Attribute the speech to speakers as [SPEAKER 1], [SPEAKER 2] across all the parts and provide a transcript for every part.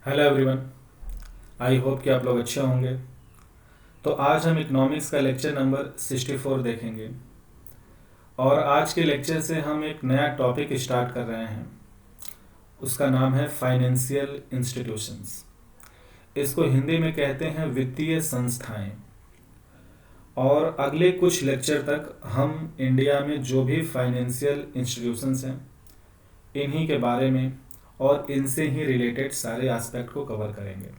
[SPEAKER 1] Hello everyone. I hope कि आप लोग अच्छे होंगे। तो आज हम इकोनॉमिक्स का लेक्चर नंबर 64 देखेंगे और आज के लेक्चर से हम एक नया टॉपिक स्टार्ट कर रहे हैं। उसका नाम है फाइनेंशियल इंस्टीट्यूशंस। इसको हिंदी में कहते हैं वित्तीय संस्थाएं। और अगले कुछ लेक्चर तक हम इंडिया में जो भी फाइनेंशियल इंस्टीट्यूशंस हैं इन्हीं के बारे में और इनसे ही रिलेटेड सारे एस्पेक्ट को कवर करेंगे।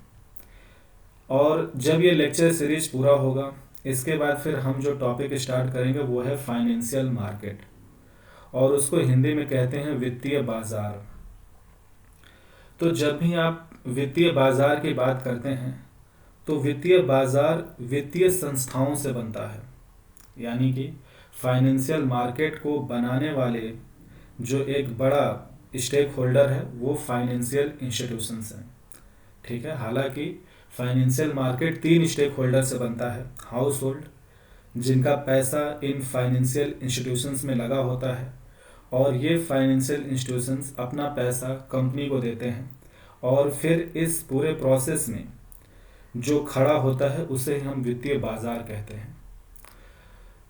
[SPEAKER 1] और जब ये लेक्चर सीरीज पूरा होगा इसके बाद फिर हम जो टॉपिक स्टार्ट करेंगे वो है फाइनेंशियल मार्केट और उसको हिंदी में कहते हैं वित्तीय बाजार। तो जब भी आप वित्तीय बाजार की बात करते हैं तो वित्तीय बाजार वित्तीय संस्थाओं से बनता है, यानी कि फाइनेंशियल मार्केट को बनाने वाले जो एक बड़ा स्टेक होल्डर है वो फाइनेंशियल इंस्टीट्यूशंस हैं। ठीक है, हालांकि फाइनेंशियल मार्केट 3 स्टेक होल्डर से बनता है। हाउस होल्ड जिनका पैसा इन फाइनेंशियल इंस्टीट्यूशंस में लगा होता है और ये फाइनेंशियल इंस्टीट्यूशंस अपना पैसा कंपनी को देते हैं और फिर इस पूरे प्रोसेस में जो खड़ा होता है उसे हम वित्तीय बाजार कहते हैं।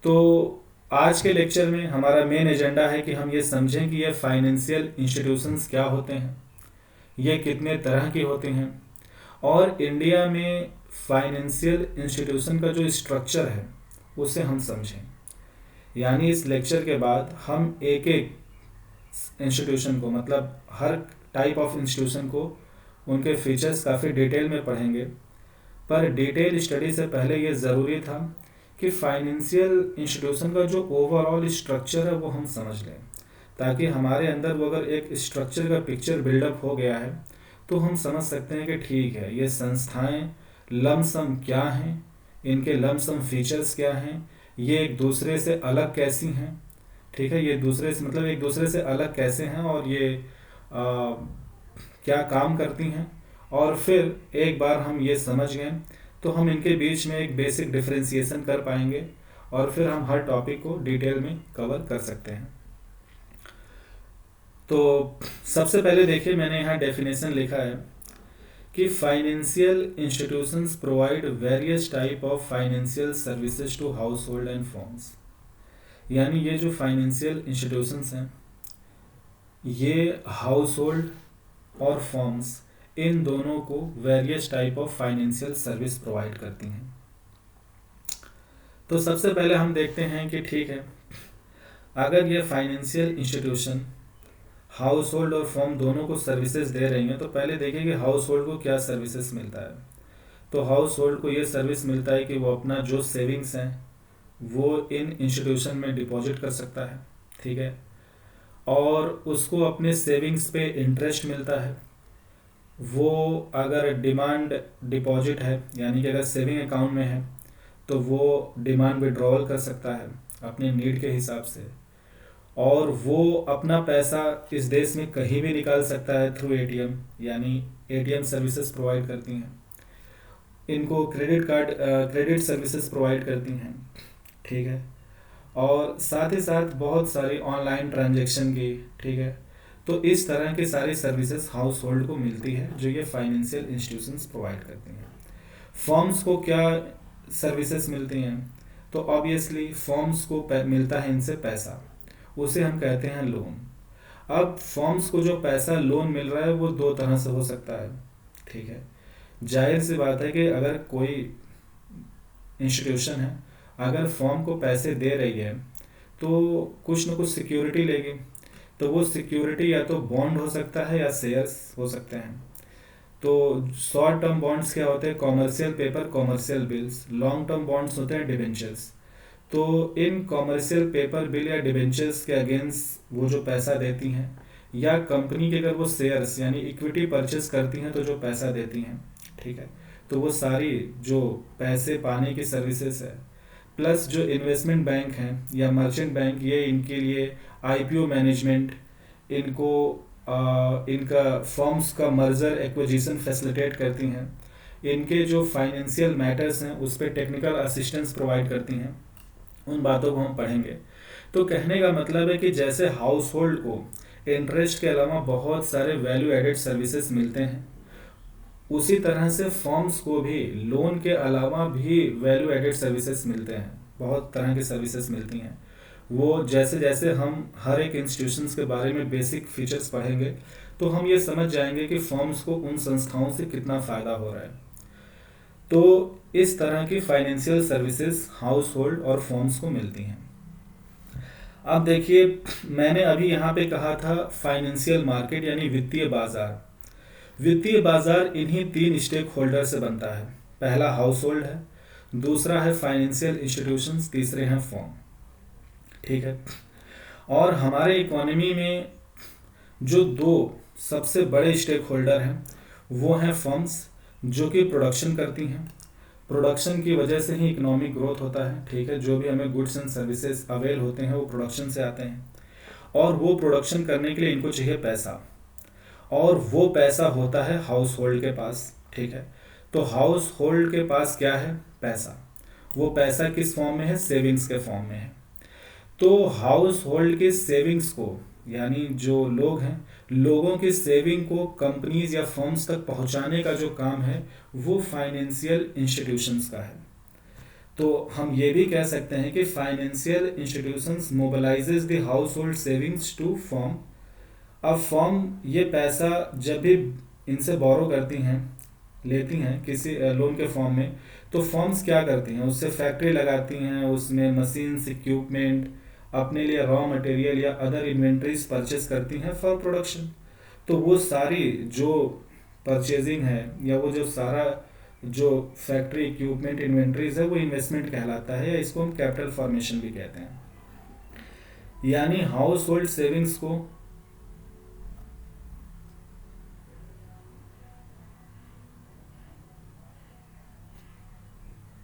[SPEAKER 1] तो आज के लेक्चर में हमारा मेन एजेंडा है कि हम ये समझें कि ये फाइनेंशियल इंस्टीट्यूशंस क्या होते हैं, ये कितने तरह के होते हैं और इंडिया में फाइनेंशियल इंस्टीट्यूशन का जो स्ट्रक्चर है उसे हम समझें। यानी इस लेक्चर के बाद हम एक एक इंस्टीट्यूशन को, मतलब हर टाइप ऑफ इंस्टीट्यूशन को, उनके फीचर्स काफ़ी डिटेल में पढ़ेंगे। पर डिटेल स्टडी से पहले ये ज़रूरी था कि फाइनेंशियल इंस्टीट्यूशन का जो ओवरऑल स्ट्रक्चर है वो हम समझ लें, ताकि हमारे अंदर वो अगर एक स्ट्रक्चर का पिक्चर बिल्डअप हो गया है तो हम समझ सकते हैं कि ठीक है, ये संस्थाएं लमसम क्या हैं, इनके लमसम फीचर्स क्या हैं, ये एक दूसरे से अलग कैसी हैं। ठीक है, ये दूसरे से मतलब एक दूसरे से अलग कैसे हैं और ये क्या काम करती हैं। और फिर एक बार हम ये समझ गए तो हम इनके बीच में एक बेसिक डिफरेंशिएशन कर पाएंगे और फिर हम हर टॉपिक को डिटेल में कवर कर सकते हैं। तो सबसे पहले देखिए, मैंने यहाँ डेफिनेशन लिखा है कि financial institutions provide various type of financial services to household and firms. यानी ये जो फाइनेंशियल इंस्टीट्यूशंस हैं ये हाउस होल्ड और फर्म्स इन दोनों को various type of financial service provide करती हैं। तो सबसे पहले हम देखते हैं कि ठीक है, अगर ये फाइनेंशियल इंस्टीट्यूशन हाउस होल्ड और फर्म दोनों को सर्विसेज दे रही हैं तो पहले देखिए कि हाउस होल्ड को क्या सर्विसेज मिलता है। तो हाउस होल्ड को ये सर्विस मिलता है कि वो अपना जो सेविंग्स हैं वो इन इंस्टीट्यूशन में डिपॉजिट कर सकता है। ठीक है, और उसको अपने सेविंग्स पे इंटरेस्ट मिलता है। वो अगर डिमांड डिपॉजिट है, यानी कि अगर सेविंग अकाउंट में है तो वो डिमांड विड्रॉल कर सकता है अपने नीड के हिसाब से, और वो अपना पैसा इस देश में कहीं भी निकाल सकता है थ्रू एटीएम, यानी एटीएम सर्विसेज प्रोवाइड करती हैं। इनको क्रेडिट सर्विसेज प्रोवाइड करती हैं। ठीक है, और साथ ही साथ बहुत सारी ऑनलाइन ट्रांजैक्शन की। ठीक है, तो इस तरह की सारी सर्विसेज हाउस होल्ड को मिलती है जो ये फाइनेंशियल इंस्टीट्यूशंस प्रोवाइड करती हैं। फर्म्स को क्या सर्विसेज मिलती हैं? तो ऑब्वियसली फर्म्स को मिलता है इनसे पैसा, उसे हम कहते हैं लोन। अब फर्म्स को जो पैसा लोन मिल रहा है वो 2 तरह से हो सकता है। ठीक है, जाहिर सी बात है कि अगर कोई इंस्टीट्यूशन है, अगर फर्म को पैसे दे रही है तो कुछ ना कुछ सिक्योरिटी लेगी, तो वो सिक्योरिटी या तो बॉन्ड हो सकता है या शेयर्स हो सकते हैं। तो शॉर्ट टर्म बॉन्ड्स क्या होते हैं? Commercial paper, commercial bills. Long term bonds होते हैं डिबेंचर्स। तो इन कॉमर्शियल पेपर बिल या डिबेंचर्स के अगेंस्ट वो जो पैसा देती हैं, या कंपनी के अगर वो शेयर्स यानी इक्विटी परचेस करती हैं तो जो पैसा देती हैं। ठीक है, तो वो सारी जो पैसे पाने की सर्विसेज है, प्लस जो इन्वेस्टमेंट बैंक हैं या मर्चेंट बैंक, ये इनके लिए आईपीओ मैनेजमेंट, इनको इनका फर्म्स का मर्जर एक्विजिशन फैसिलिटेट करती हैं। इनके जो फाइनेंशियल मैटर्स हैं उस पर टेक्निकल असिस्टेंस प्रोवाइड करती हैं। उन बातों को हम पढ़ेंगे। तो कहने का मतलब है कि जैसे हाउस होल्ड को इंटरेस्ट के अलावा बहुत सारे वैल्यू एडेड सर्विसेज मिलते हैं, उसी तरह से फर्म्स को भी लोन के अलावा भी वैल्यू एडेड सर्विसेज मिलते हैं, बहुत तरह की सर्विसेज मिलती हैं। वो जैसे जैसे हम हर एक इंस्टीट्यूशंस के बारे में बेसिक फीचर्स पढ़ेंगे तो हम ये समझ जाएंगे कि फर्म्स को उन संस्थाओं से कितना फ़ायदा हो रहा है। तो इस तरह की फाइनेंशियल सर्विसेज हाउस होल्ड और फर्म्स को मिलती हैं। अब देखिए, मैंने अभी यहाँ पे कहा था फाइनेंशियल मार्केट यानी वित्तीय बाजार। वित्तीय बाजार इन्हीं 3 स्टेक होल्डर से बनता है। पहला हाउस होल्ड है, दूसरा है फाइनेंशियल इंस्टीट्यूशंस, तीसरे हैं फर्म। ठीक है। और हमारे इकोनॉमी में जो 2 सबसे बड़े स्टेक होल्डर हैं वो हैं फर्म्स, जो कि प्रोडक्शन करती हैं। प्रोडक्शन की वजह से ही इकोनॉमिक ग्रोथ होता है। ठीक है। जो भी हमें गुड्स एंड सर्विसेज अवेल होते हैं वो प्रोडक्शन से आते हैं, और वो प्रोडक्शन करने के लिए इनको चाहिए पैसा, और वो पैसा होता है हाउस होल्ड के पास। ठीक है। तो हाउस होल्ड के पास क्या है? पैसा। वो पैसा किस फॉर्म में है? सेविंग्स के फॉर्म में है। तो हाउस होल्ड के सेविंग्स को, यानी जो लोग हैं, लोगों की सेविंग को कंपनीज या फर्म्स तक पहुंचाने का जो काम है वो फाइनेंशियल इंस्टीट्यूशंस का है। तो हम ये भी कह सकते हैं कि financial institutions mobilises the household savings to firm. अब फर्म ये पैसा जब भी इनसे बोरो करती हैं, लेती हैं किसी लोन के फॉर्म में, तो फर्म्स क्या करती हैं? उससे फैक्ट्री लगाती हैं, उसमें मशीन्स, इक्विपमेंट, अपने लिए रॉ मटेरियल या अदर इन्वेंट्रीज परचेज करती हैं फॉर प्रोडक्शन। तो वो सारी जो परचेजिंग है या वो जो सारा जो फैक्ट्री इक्विपमेंट इन्वेंट्रीज है वो इन्वेस्टमेंट कहलाता है, या इसको हम कैपिटल फॉर्मेशन भी कहते हैं। यानी हाउस होल्ड सेविंग्स को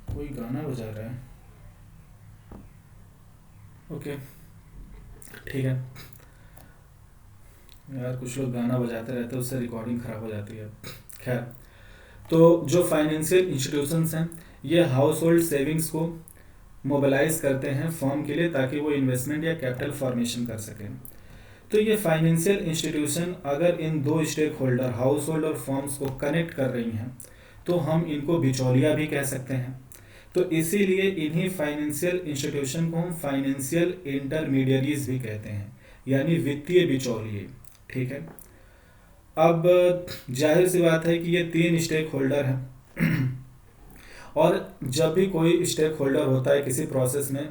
[SPEAKER 1] कोई गाना बजा रहा है। ओके, ठीक है यार, कुछ लोग गाना बजाते रहते हैं, उससे रिकॉर्डिंग खराब हो जाती है। खैर, तो जो फाइनेंशियल इंस्टीट्यूशंस हैं ये हाउस होल्ड सेविंग्स को मोबिलाइज करते हैं फर्म के लिए, ताकि वो इन्वेस्टमेंट या कैपिटल फॉर्मेशन कर सकें। तो ये फाइनेंशियल इंस्टीट्यूशन अगर इन 2 स्टेक होल्डर हाउस होल्ड और फर्म्स को कनेक्ट कर रही हैं तो हम इनको बिचौलिया भी कह सकते हैं। तो इसीलिए इन्हीं फाइनेंशियल इंस्टीट्यूशन को हम फाइनेंशियल इंटरमीडियरीज भी कहते हैं, यानी वित्तीय बिचौलिए। ठीक है। अब जाहिर सी बात है कि ये 3 स्टेक होल्डर हैं और जब भी कोई स्टेक होल्डर होता है किसी प्रोसेस में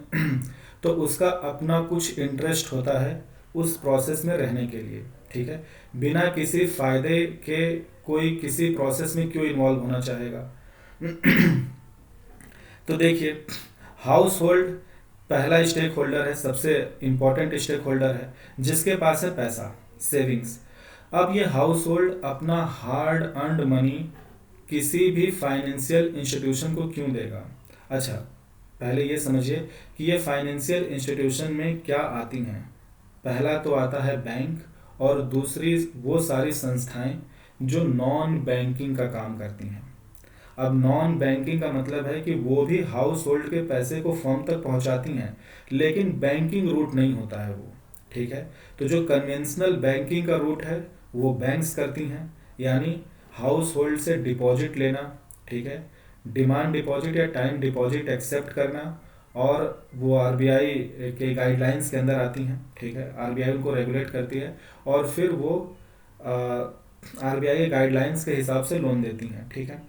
[SPEAKER 1] तो उसका अपना कुछ इंटरेस्ट होता है उस प्रोसेस में रहने के लिए। ठीक है। बिना किसी फायदे के कोई किसी प्रोसेस में क्यों इन्वॉल्व होना चाहेगा? तो देखिए, हाउस होल्ड पहला स्टेक होल्डर है, सबसे इंपॉर्टेंट स्टेक होल्डर है, जिसके पास है पैसा, सेविंग्स। अब ये हाउस होल्ड अपना हार्ड अर्नड मनी किसी भी फाइनेंशियल इंस्टीट्यूशन को क्यों देगा? अच्छा, पहले ये समझिए कि ये फाइनेंशियल इंस्टीट्यूशन में क्या आती हैं। पहला तो आता है बैंक, और दूसरी वो सारी संस्थाएं जो नॉन बैंकिंग का काम करती हैं। अब नॉन बैंकिंग का मतलब है कि वो भी हाउस होल्ड के पैसे को फर्म तक पहुंचाती हैं, लेकिन बैंकिंग रूट नहीं होता है वो। ठीक है। तो जो कन्वेंशनल बैंकिंग का रूट है वो बैंक्स करती हैं, यानी हाउस होल्ड से डिपॉजिट लेना। ठीक है। डिमांड डिपॉजिट या टाइम डिपॉजिट एक्सेप्ट करना, और वो आरबीआई के गाइडलाइंस के अंदर आती हैं। ठीक है। आरबीआई उनको रेगुलेट करती है और फिर वो आरबीआई के गाइडलाइंस के हिसाब से लोन देती हैं। ठीक है।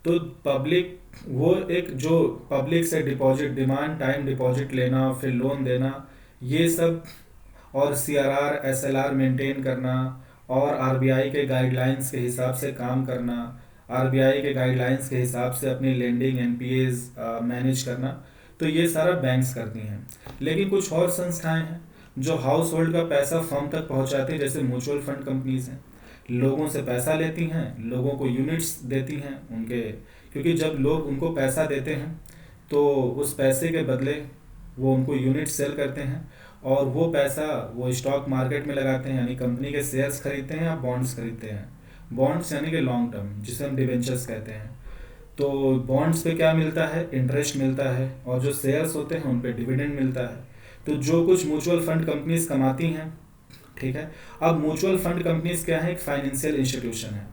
[SPEAKER 1] तो पब्लिक, वो एक जो पब्लिक से डिपॉजिट, डिमांड टाइम डिपॉजिट लेना, फिर लोन देना, ये सब, और सीआरआर एसएलआर मेंटेन करना, और आरबीआई के गाइडलाइंस के हिसाब से काम करना, आरबीआई के गाइडलाइंस के हिसाब से अपनी लेंडिंग एनपीएज मैनेज करना, तो ये सारा बैंक्स करती हैं। लेकिन कुछ और संस्थाएं हैं जो हाउस होल्ड का पैसा फर्म तक पहुंचाती हैं, जैसे म्यूचुअल फंड कंपनीज हैं। लोगों से पैसा लेती हैं, लोगों को यूनिट्स देती हैं उनके, क्योंकि जब लोग उनको पैसा देते हैं तो उस पैसे के बदले वो उनको यूनिट सेल करते हैं, और वो पैसा वो स्टॉक मार्केट में लगाते हैं, यानी कंपनी के शेयर्स खरीदते हैं या बॉन्ड्स खरीदते हैं। बॉन्ड्स यानी कि लॉन्ग टर्म, जिसे हम डिवेंचर्स कहते हैं। तो बॉन्ड्स पे क्या मिलता है? इंटरेस्ट मिलता है, और जो शेयर्स होते हैं उन पे डिविडेंड मिलता है। तो जो कुछ म्यूचुअल फंड कंपनीज कमाती हैं, ठीक है। अब म्यूचुअल फंड कंपनीज क्या है? एक फाइनेंशियल इंस्टीट्यूशन है।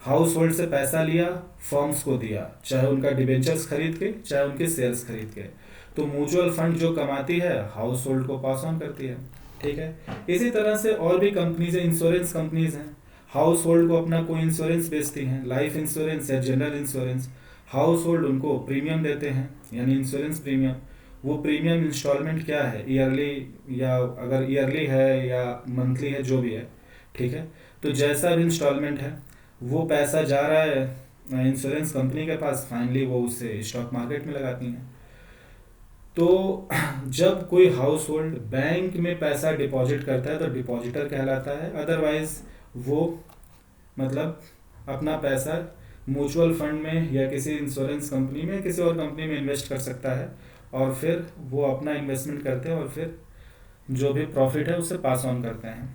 [SPEAKER 1] हाउस होल्ड से पैसा लिया, फर्म्स को दिया, चाहे उनका डिबेंचर्स खरीद के चाहे उनके शेयर्स खरीद के। तो म्यूचुअल फंड जो कमाती है हाउस होल्ड को पास ऑन करती है, ठीक है। इसी तरह से और भी कंपनीज है, इंश्योरेंस कंपनीज हैं, हाउस होल्ड को अपना कोई इंश्योरेंस बेचती हैं, लाइफ इंश्योरेंस या जनरल इंश्योरेंस। हाउस होल्ड उनको प्रीमियम देते हैं, यानी इंश्योरेंस प्रीमियम। वो प्रीमियम इंस्टॉलमेंट क्या है, ईयरली, या अगर ईयरली है या मंथली है, जो भी है, ठीक है। तो जैसा भी इंस्टॉलमेंट है वो पैसा जा रहा है इंश्योरेंस कंपनी के पास, फाइनली वो उससे स्टॉक मार्केट में लगाती हैं। तो जब कोई हाउस होल्ड बैंक में पैसा डिपॉजिट करता है तो डिपॉजिटर कहलाता है, अदरवाइज वो मतलब अपना पैसा म्यूचुअल फंड में या किसी इंश्योरेंस कंपनी में, किसी और कंपनी में इन्वेस्ट कर सकता है, और फिर वो अपना इन्वेस्टमेंट करते हैं और फिर जो भी प्रॉफिट है उसे पास ऑन करते हैं।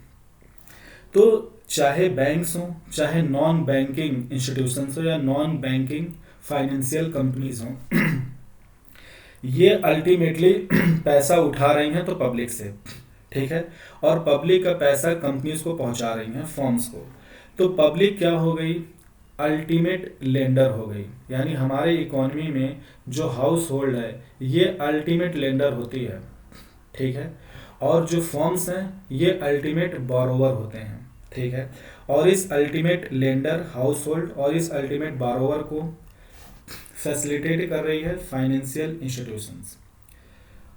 [SPEAKER 1] तो चाहे बैंक्स हों, चाहे नॉन बैंकिंग इंस्टीट्यूशंस हो या नॉन बैंकिंग फाइनेंशियल कंपनीज हों, ये अल्टीमेटली पैसा उठा रही हैं तो पब्लिक से, ठीक है। और पब्लिक का पैसा कंपनीज को पहुंचा रही हैं, फर्म्स को। तो पब्लिक क्या हो गई, अल्टीमेट लेंडर हो गई। यानी हमारे इकोनॉमी में जो हाउस होल्ड है ये अल्टीमेट लेंडर होती है, ठीक है। और जो फर्म्स हैं ये अल्टीमेट बोरोवर होते हैं, ठीक है। और इस अल्टीमेट लेंडर, हाउस होल्ड और इस अल्टीमेट बोरोवर को फैसिलिटेट कर रही है फाइनेंशियल इंस्टीट्यूशंस।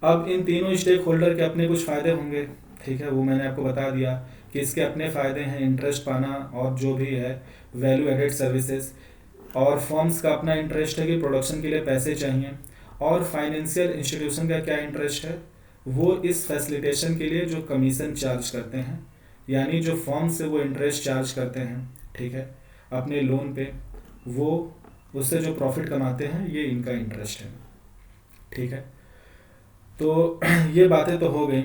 [SPEAKER 1] अब इन तीनों स्टेक होल्डर के अपने कुछ फ़ायदे होंगे, ठीक है, वो मैंने आपको बता दिया कि इसके अपने फ़ायदे हैं, इंटरेस्ट पाना और जो भी है वैल्यू एडेड सर्विसेज। और फर्म्स का अपना इंटरेस्ट है कि प्रोडक्शन के लिए पैसे चाहिए, और फाइनेंशियल इंस्टीट्यूशन का क्या इंटरेस्ट है, वो इस फैसिलिटेशन के लिए जो कमीशन चार्ज करते हैं, यानी जो फर्म से वो इंटरेस्ट चार्ज करते हैं, ठीक है, अपने लोन पे, वो उससे जो प्रॉफिट कमाते हैं ये इनका इंटरेस्ट है, ठीक है। तो ये बातें तो हो गई।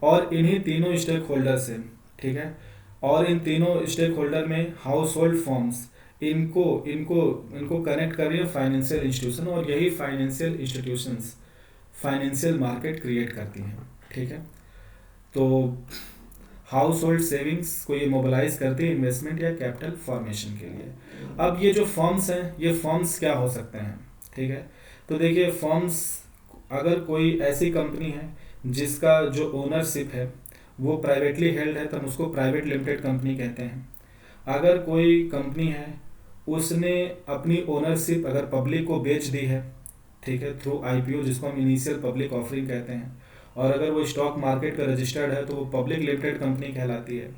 [SPEAKER 1] और इन्हीं तीनों स्टेक होल्डर से, ठीक है, और इन तीनों स्टेक होल्डर में हाउस होल्ड फर्म्स, इनको इनको इनको कनेक्ट कर रही है फाइनेंशियल इंस्टीट्यूशन, और यही financial institutions financial market create करती हैं, ठीक है। तो हाउस होल्ड सेविंग्स को ये मोबिलाइज करती है इन्वेस्टमेंट या कैपिटल फॉर्मेशन के लिए। अब ये जो फर्म्स हैं ये फर्म्स क्या हो सकते हैं, ठीक है। तो देखिए फर्म्स, अगर कोई ऐसी कंपनी है जिसका जो ओनरशिप है वो प्राइवेटली हेल्ड है तब उसको प्राइवेट लिमिटेड कंपनी कहते हैं। अगर कोई कंपनी है उसने अपनी ओनरशिप अगर पब्लिक को बेच दी है, ठीक है, थ्रू आईपीओ, जिसको हम इनिशियल पब्लिक ऑफरिंग कहते हैं, और अगर वो स्टॉक मार्केट का रजिस्टर्ड है तो वो पब्लिक लिमिटेड कंपनी कहलाती है।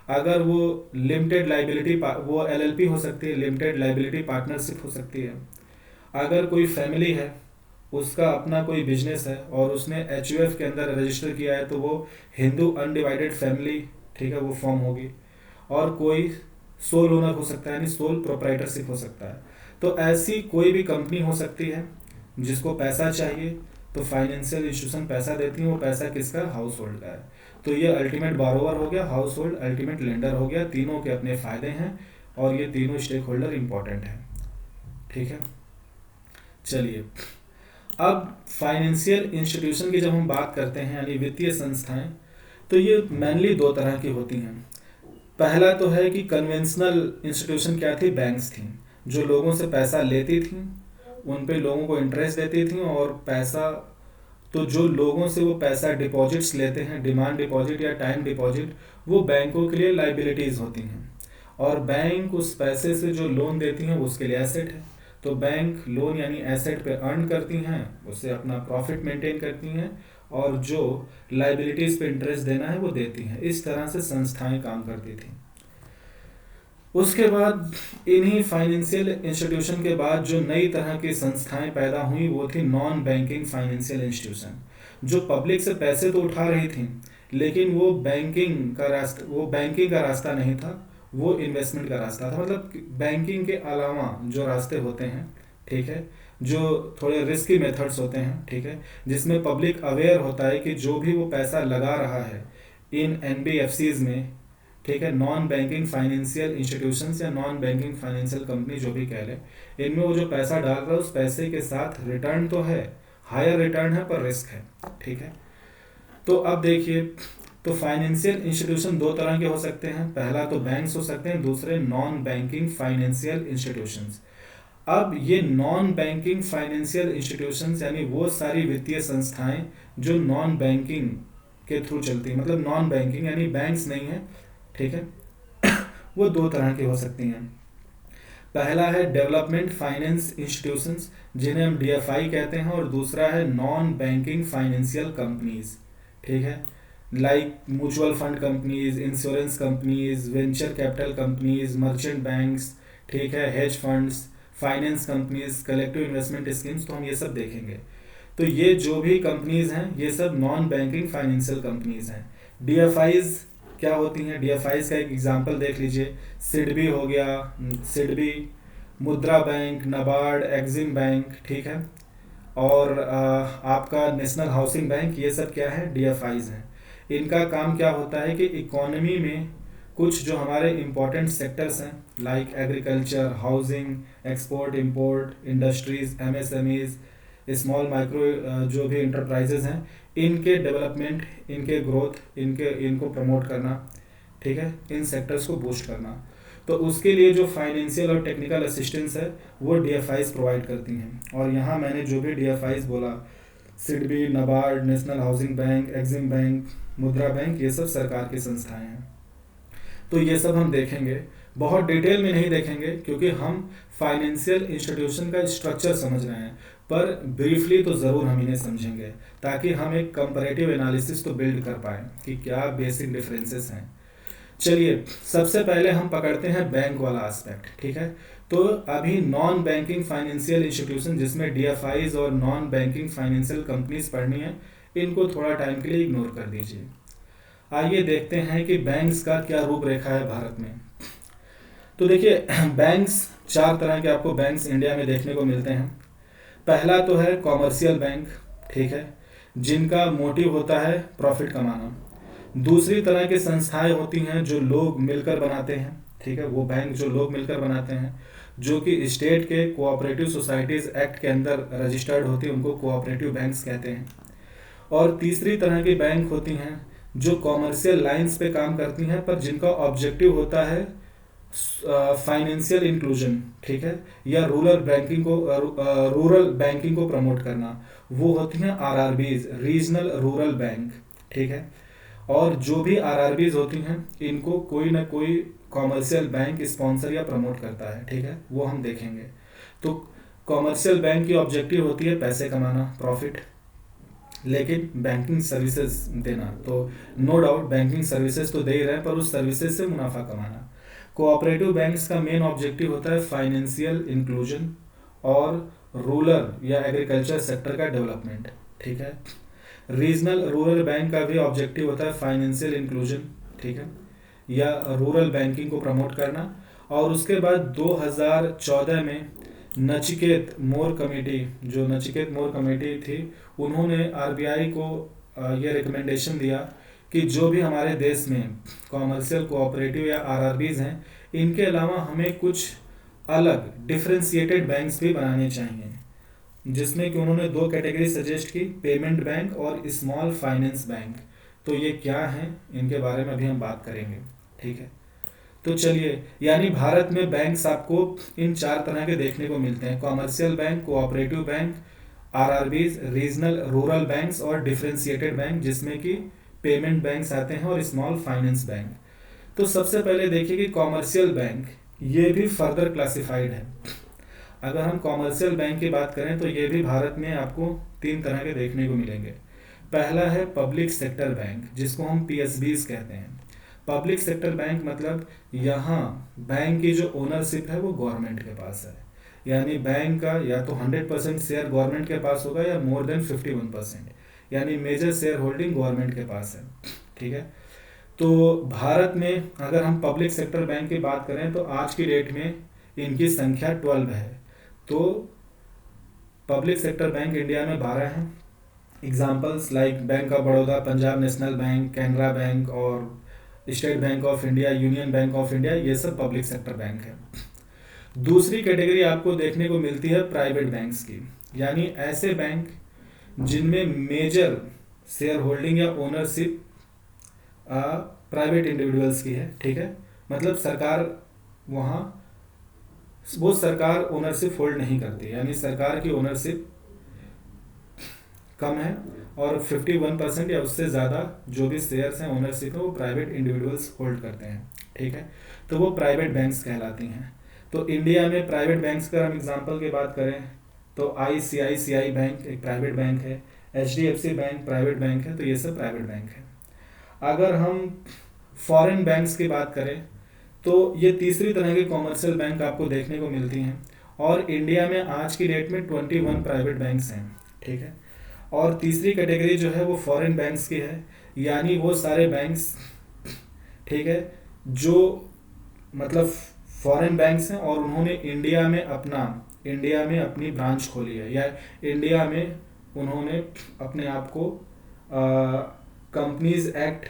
[SPEAKER 1] अगर वो लिमिटेड लाइबिलिटी, वो एलएलपी हो सकती है, लिमिटेड लाइबिलिटी पार्टनरशिप हो सकती है। अगर कोई फैमिली है उसका अपना कोई बिजनेस है और उसने एचयूएफ के अंदर रजिस्टर किया है तो वो हिंदू अनडिवाइडेड फैमिली, ठीक है, वो फॉर्म होगी। और कोई सोल ओनर हो सकता है, यानी सोल प्रोप्राइटरशिप हो सकता है। तो ऐसी कोई भी कंपनी हो सकती है जिसको पैसा चाहिए तो फाइनेंशियल इंस्टीट्यूशन पैसा देती है, वो पैसा किसका, हाउस होल्ड का है। तो ये अल्टीमेट बारोवर हो गया, हाउस होल्ड अल्टीमेट लेंडर हो गया। तीनों के अपने फायदे हैं और ये तीनों स्टेक होल्डर इंपॉर्टेंट है, ठीक है। चलिए, अब फाइनेंशियल इंस्टीट्यूशन की जब हम बात करते हैं यानी वित्तीय संस्थाएं, तो ये मेनली दो तरह की होती हैं। पहला तो है कि कन्वेंशनल इंस्टीट्यूशन क्या थी, बैंक्स थी, जो लोगों से पैसा लेती थी, उन पे लोगों को इंटरेस्ट देती थी, और पैसा, तो जो लोगों से वो पैसा डिपॉजिट्स लेते हैं, डिमांड डिपॉजिट या टाइम डिपॉजिट, वो बैंकों के लिए लाइबिलिटीज़ होती हैं, और बैंक उस पैसे से जो लोन देती हैं उसके लिए एसेट है। तो बैंक लोन यानी एसेट पे अर्न करती हैं, उससे अपना प्रॉफिट मेंटेन करती हैं, और जो लाइबिलिटीज़ पे इंटरेस्ट देना है वो देती हैं। इस तरह से संस्थाएं काम करती थी। उसके बाद इन्हीं फाइनेंशियल इंस्टीट्यूशन के बाद जो नई तरह की संस्थाएं पैदा हुई वो थी नॉन बैंकिंग फाइनेंशियल इंस्टीट्यूशन, जो पब्लिक से पैसे तो उठा रही थी लेकिन वो बैंकिंग का रास्ता नहीं था, वो इन्वेस्टमेंट का रास्ता था। मतलब बैंकिंग के अलावा जो रास्ते होते हैं, ठीक है, जो थोड़े रिस्की मेथड्स होते हैं, ठीक है, जिसमें पब्लिक अवेयर होता है कि जो भी वो पैसा लगा रहा है इन एनबीएफसीज में, ठीक है, नॉन बैंकिंग फाइनेंशियल इंस्टीट्यूशंस या नॉन बैंकिंग फाइनेंशियल कंपनी जो भी कह ले, इनमें वो जो पैसा डाल रहा है उस पैसे के साथ रिटर्न तो है, हायर रिटर्न है पर रिस्क है, ठीक है। तो अब देखिए तो फाइनेंशियल इंस्टीट्यूशन दो तरह के हो सकते हैं, पहला तो बैंक्स हो सकते हैं, दूसरे नॉन बैंकिंग फाइनेंशियल इंस्टीट्यूशंस। अब ये नॉन बैंकिंग फाइनेंशियल इंस्टीट्यूशंस यानी वो सारी वित्तीय संस्थाएं जो नॉन बैंकिंग के थ्रू चलती है, मतलब नॉन बैंकिंग यानी बैंक्स नहीं है, ठीक है, वो दो तरह की हो सकती हैं। पहला है डेवलपमेंट फाइनेंस इंस्टीट्यूशंस जिन्हें हम डीएफआई कहते हैं, और दूसरा है नॉन बैंकिंग फाइनेंशियल कंपनीज, ठीक है, like mutual fund companies, insurance companies, venture capital companies, merchant banks, ठीक है, hedge funds, finance companies, collective investment schemes, तो हम ये सब देखेंगे। तो ये जो भी कंपनीज हैं ये सब नॉन बैंकिंग फाइनेंशियल कंपनीज हैं। डीएफआईज क्या होती हैं? डीएफआईज का एक एग्जांपल देख लीजिए, सिडबी हो गया, सिडबी, मुद्रा बैंक, नाबार्ड, एक्सिम बैंक, ठीक है, और आपका नेशनल हाउसिंग बैंक, ये सब क्या है? डीएफआईज हैं। इनका काम क्या होता है कि इकोनॉमी में कुछ जो हमारे इम्पोर्टेंट सेक्टर्स हैं like agriculture, housing, export import, industries, MSMEs, small micro जो भी इंटरप्राइजेज हैं, इनके डेवलपमेंट, इनके ग्रोथ, इनको प्रमोट करना, ठीक है, इन सेक्टर्स को बूस्ट करना। तो उसके लिए जो फाइनेंशियल और टेक्निकल असिस्टेंस है वो डीएफआईज प्रोवाइड करती हैं। और यहाँ मैंने जो भी डीएफआईज बोला, SIDBI, NABARD, national housing bank, Exim bank, मुद्रा बैंक, ये सब सरकार की संस्थाएं हैं। तो ये सब हम देखेंगे, बहुत डिटेल में नहीं देखेंगे क्योंकि हम फाइनेंशियल इंस्टीट्यूशन का स्ट्रक्चर समझ रहे हैं, पर ब्रीफली तो ज़रूर हम इन्हें समझेंगे ताकि हम एक कंपैरेटिव एनालिसिस तो बिल्ड कर पाएँ कि क्या बेसिक डिफरेंसेस हैं। चलिए सबसे पहले हम पकड़ते हैं बैंक वाला एस्पेक्ट, ठीक है। तो अभी नॉन बैंकिंग फाइनेंशियल इंस्टीट्यूशन जिसमें डीएफआईज और नॉन बैंकिंग फाइनेंशियल कंपनीज पढ़नी है, इनको थोड़ा टाइम के लिए इग्नोर कर दीजिए। आइए देखते हैं कि बैंक्स का क्या रूपरेखा है भारत में। तो देखिए बैंक्स, चार तरह के आपको बैंक्स इंडिया में देखने को मिलते हैं। पहला तो है कॉमर्शियल बैंक, ठीक है, जिनका मोटिव होता है प्रॉफिट कमाना। दूसरी तरह की संस्थाएं होती हैं जो लोग मिलकर बनाते हैं, ठीक है, वो बैंक जो लोग मिलकर बनाते हैं, जो कि स्टेट के कोऑपरेटिव सोसाइटीज एक्ट के अंदर रजिस्टर्ड होती है, उनको कोऑपरेटिव बैंक्स कहते हैं। और तीसरी तरह की बैंक होती हैं जो कॉमर्शियल लाइंस पे काम करती हैं पर जिनका ऑब्जेक्टिव होता है फाइनेंशियल इंक्लूजन, ठीक है, या रूरल बैंकिंग को प्रमोट करना। वो होती हैं आरआरबीज, रीजनल रूरल बैंक, ठीक है। और जो भी आरआरबीज होती हैं इनको कोई ना कोई कॉमर्शियल बैंक स्पॉन्सर या प्रमोट करता है, ठीक है, वो हम देखेंगे। तो कॉमर्शियल बैंक की ऑब्जेक्टिव होती है पैसे कमाना, प्रॉफिट, लेकिन बैंकिंग सर्विसेज देना। तो नो डाउट बैंकिंग सर्विसेज तो दे ही रहे हैं, पर उस सर्विसेज से मुनाफा कमाना। कोऑपरेटिव बैंक्स का मेन ऑब्जेक्टिव होता है फाइनेंशियल इंक्लूजन और रूरल या एग्रीकल्चर सेक्टर का डेवलपमेंट, ठीक है। रीजनल रूरल बैंक का भी ऑब्जेक्टिव होता है फाइनेंशियल इंक्लूजन, ठीक है, या रूरल बैंकिंग को प्रमोट करना। और उसके बाद 2014 में नचिकेत मोर कमेटी, जो नचिकेत मोर कमेटी थी, उन्होंने आरबीआई को ये रिकमेंडेशन दिया कि जो भी हमारे देश में कॉमर्शियल, कोऑपरेटिव या आरआरबीज हैं, इनके अलावा हमें कुछ अलग डिफरेंशिएटेड बैंक्स भी बनाने चाहिए, जिसमें कि उन्होंने दो कैटेगरी सजेस्ट की, पेमेंट बैंक और स्मॉल फाइनेंस बैंक। तो ये क्या हैं इनके बारे में अभी हम बात करेंगे, ठीक है। तो चलिए, यानी भारत में बैंक्स आपको इन चार तरह के देखने को मिलते हैं, commercial bank, cooperative bank, RRBs, regional rural banks और डिफरेंशिएटेड बैंक, जिसमें कि पेमेंट बैंक्स आते हैं और स्मॉल फाइनेंस बैंक। तो सबसे पहले देखिए कि कॉमर्शियल बैंक ये भी फर्दर क्लासिफाइड है। अगर हम कॉमर्शियल बैंक की बात करें तो ये भी भारत में आपको तीन तरह के देखने को मिलेंगे। पहला है पब्लिक सेक्टर बैंक, जिसको हम पीएसबीज कहते हैं। पब्लिक सेक्टर बैंक मतलब यहाँ बैंक की जो ओनरशिप है वो गवर्नमेंट के पास है, यानी बैंक का या तो 100% शेयर गवर्नमेंट के पास होगा या मोर देन 51%, यानी मेजर शेयर होल्डिंग गवर्नमेंट के पास है, ठीक है। तो भारत में अगर हम पब्लिक सेक्टर बैंक की बात करें तो आज की डेट में इनकी संख्या 12 है। तो पब्लिक सेक्टर बैंक इंडिया में 12 हैं। Examples like bank of Baroda, Punjab national bank, Canara bank और state bank of India, union bank of India, ये सब पब्लिक सेक्टर बैंक है। दूसरी कैटेगरी आपको देखने को मिलती है प्राइवेट बैंक्स की, यानी ऐसे बैंक जिनमें मेजर शेयर होल्डिंग या ओनरशिप प्राइवेट इंडिविजुअल्स की है, ठीक है। मतलब सरकार वहाँ वो सरकार ओनरशिप होल्ड नहीं करती, यानी सरकार की ओनरशिप कम है और 51% या उससे ज़्यादा जो भी शेयर्स हैं ओनरशिप है वो प्राइवेट इंडिविजुअल्स होल्ड करते हैं, ठीक है। तो वो प्राइवेट बैंक्स कहलाती हैं। तो इंडिया में प्राइवेट बैंक्स का हम एग्जांपल की बात करें तो ICICI बैंक एक प्राइवेट बैंक है, HDFC बैंक प्राइवेट बैंक है, तो ये सब प्राइवेट बैंक है। अगर हम फॉरेन बैंक्स की बात करें तो ये तीसरी तरह की कॉमर्शियल बैंक आपको देखने को मिलती हैं और इंडिया में आज की डेट में 21 प्राइवेट बैंक्स हैं, ठीक है। और तीसरी कैटेगरी जो है वो फॉरेन बैंक्स की है, यानी वो सारे बैंक्स, ठीक है, जो मतलब फॉरेन बैंक्स हैं और उन्होंने इंडिया में अपनी ब्रांच खोली है या इंडिया में उन्होंने अपने आप को कंपनीज एक्ट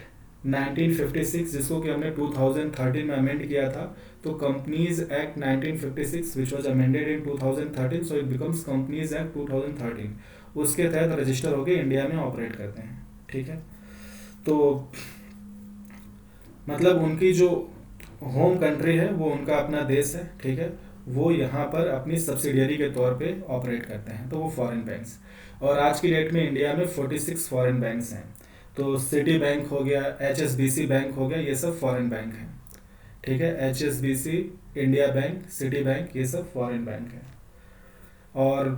[SPEAKER 1] 1956 जिसको कि हमने 2013 में अमेंड किया था, तो companies act 1956 which was amended in 2013 so it becomes companies act 2013, उसके तहत रजिस्टर होकर इंडिया में ऑपरेट करते हैं, ठीक है। तो मतलब उनकी जो होम कंट्री है वो उनका अपना देश है, ठीक है, वो यहाँ पर अपनी सब्सिडियरी के तौर पे ऑपरेट करते हैं, तो वो फॉरेन बैंक्स। और आज की डेट में इंडिया में 46 फॉरेन बैंक्स हैं। तो सिटी बैंक हो गया, HSBC बैंक हो गया, ये सब फॉरेन बैंक हैं, ठीक है। HSBC, India bank, city bank, ये सब फॉरेन बैंक हैं। और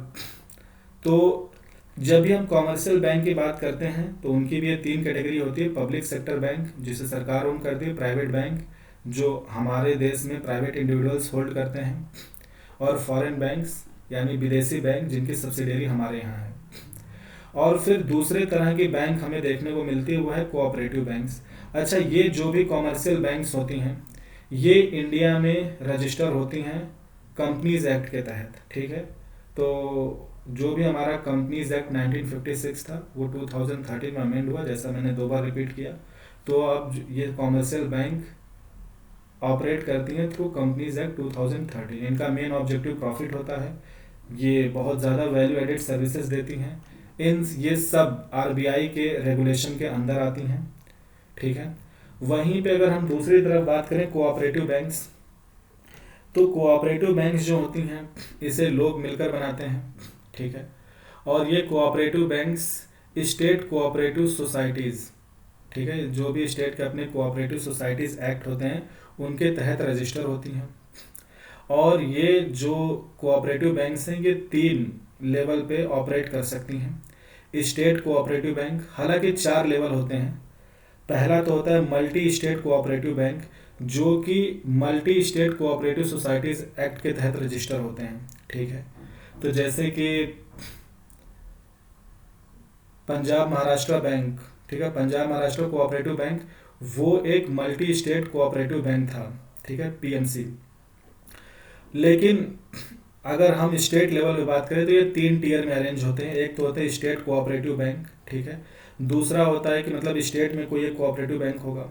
[SPEAKER 1] तो जब भी हम कॉमर्शियल बैंक की बात करते हैं तो उनकी भी ये 3 कैटेगरी होती है। पब्लिक सेक्टर बैंक जिसे सरकार ओन करती है, प्राइवेट बैंक जो हमारे देश में प्राइवेट इंडिविजुअल्स होल्ड करते हैं, और फॉरेन बैंक्स यानी विदेशी बैंक जिनकी सब्सिडियरी हमारे यहाँ है। और फिर दूसरे तरह की बैंक हमें देखने को मिलती है वो है कोऑपरेटिव बैंक्स। अच्छा, ये जो भी कॉमर्शियल बैंक्स होती हैं ये इंडिया में रजिस्टर होती हैं कंपनीज एक्ट के तहत, ठीक है। तो जो भी हमारा कंपनीज एक्ट 1956 था वो 2013 में अमेंड हुआ, जैसा मैंने 2 बार रिपीट किया। तो अब ये कॉमर्शियल बैंक ऑपरेट करती हैं थ्रू कंपनीज एक्ट 2013। इनका मेन ऑब्जेक्टिव प्रॉफिट होता है, ये बहुत ज़्यादा वैल्यू एडेड सर्विसेज देती हैं। ये सब RBI के रेगुलेशन के अंदर आती हैं, ठीक है। वहीं पे अगर हम दूसरी तरफ बात करें कोऑपरेटिव बैंक्स, तो कोऑपरेटिव बैंक्स जो होती हैं इसे लोग मिलकर बनाते हैं, ठीक है। और ये cooperative banks state cooperative societies, ठीक है, जो भी स्टेट के अपने कोऑपरेटिव सोसाइटीज़ एक्ट होते हैं उनके तहत रजिस्टर होती हैं। और ये जो कोऑपरेटिव बैंक्स हैं ये 3 लेवल पे ऑपरेट कर सकती हैं। स्टेट कोऑपरेटिव बैंक, हालांकि 4 लेवल होते हैं। पहला तो होता है मल्टी स्टेट कोऑपरेटिव बैंक जो कि multi state cooperative societies act के तहत रजिस्टर होते हैं, ठीक है। तो जैसे कि पंजाब महाराष्ट्र बैंक, ठीक है, पंजाब महाराष्ट्र कोऑपरेटिव बैंक वो एक मल्टी स्टेट कोऑपरेटिव बैंक था, ठीक है, PMC। लेकिन अगर हम स्टेट लेवल पे बात करें तो ये 3 टीयर में अरेंज होते हैं। एक तो होता है स्टेट कोऑपरेटिव बैंक, ठीक है। दूसरा होता है कि मतलब स्टेट में कोई एक कोऑपरेटिव बैंक होगा।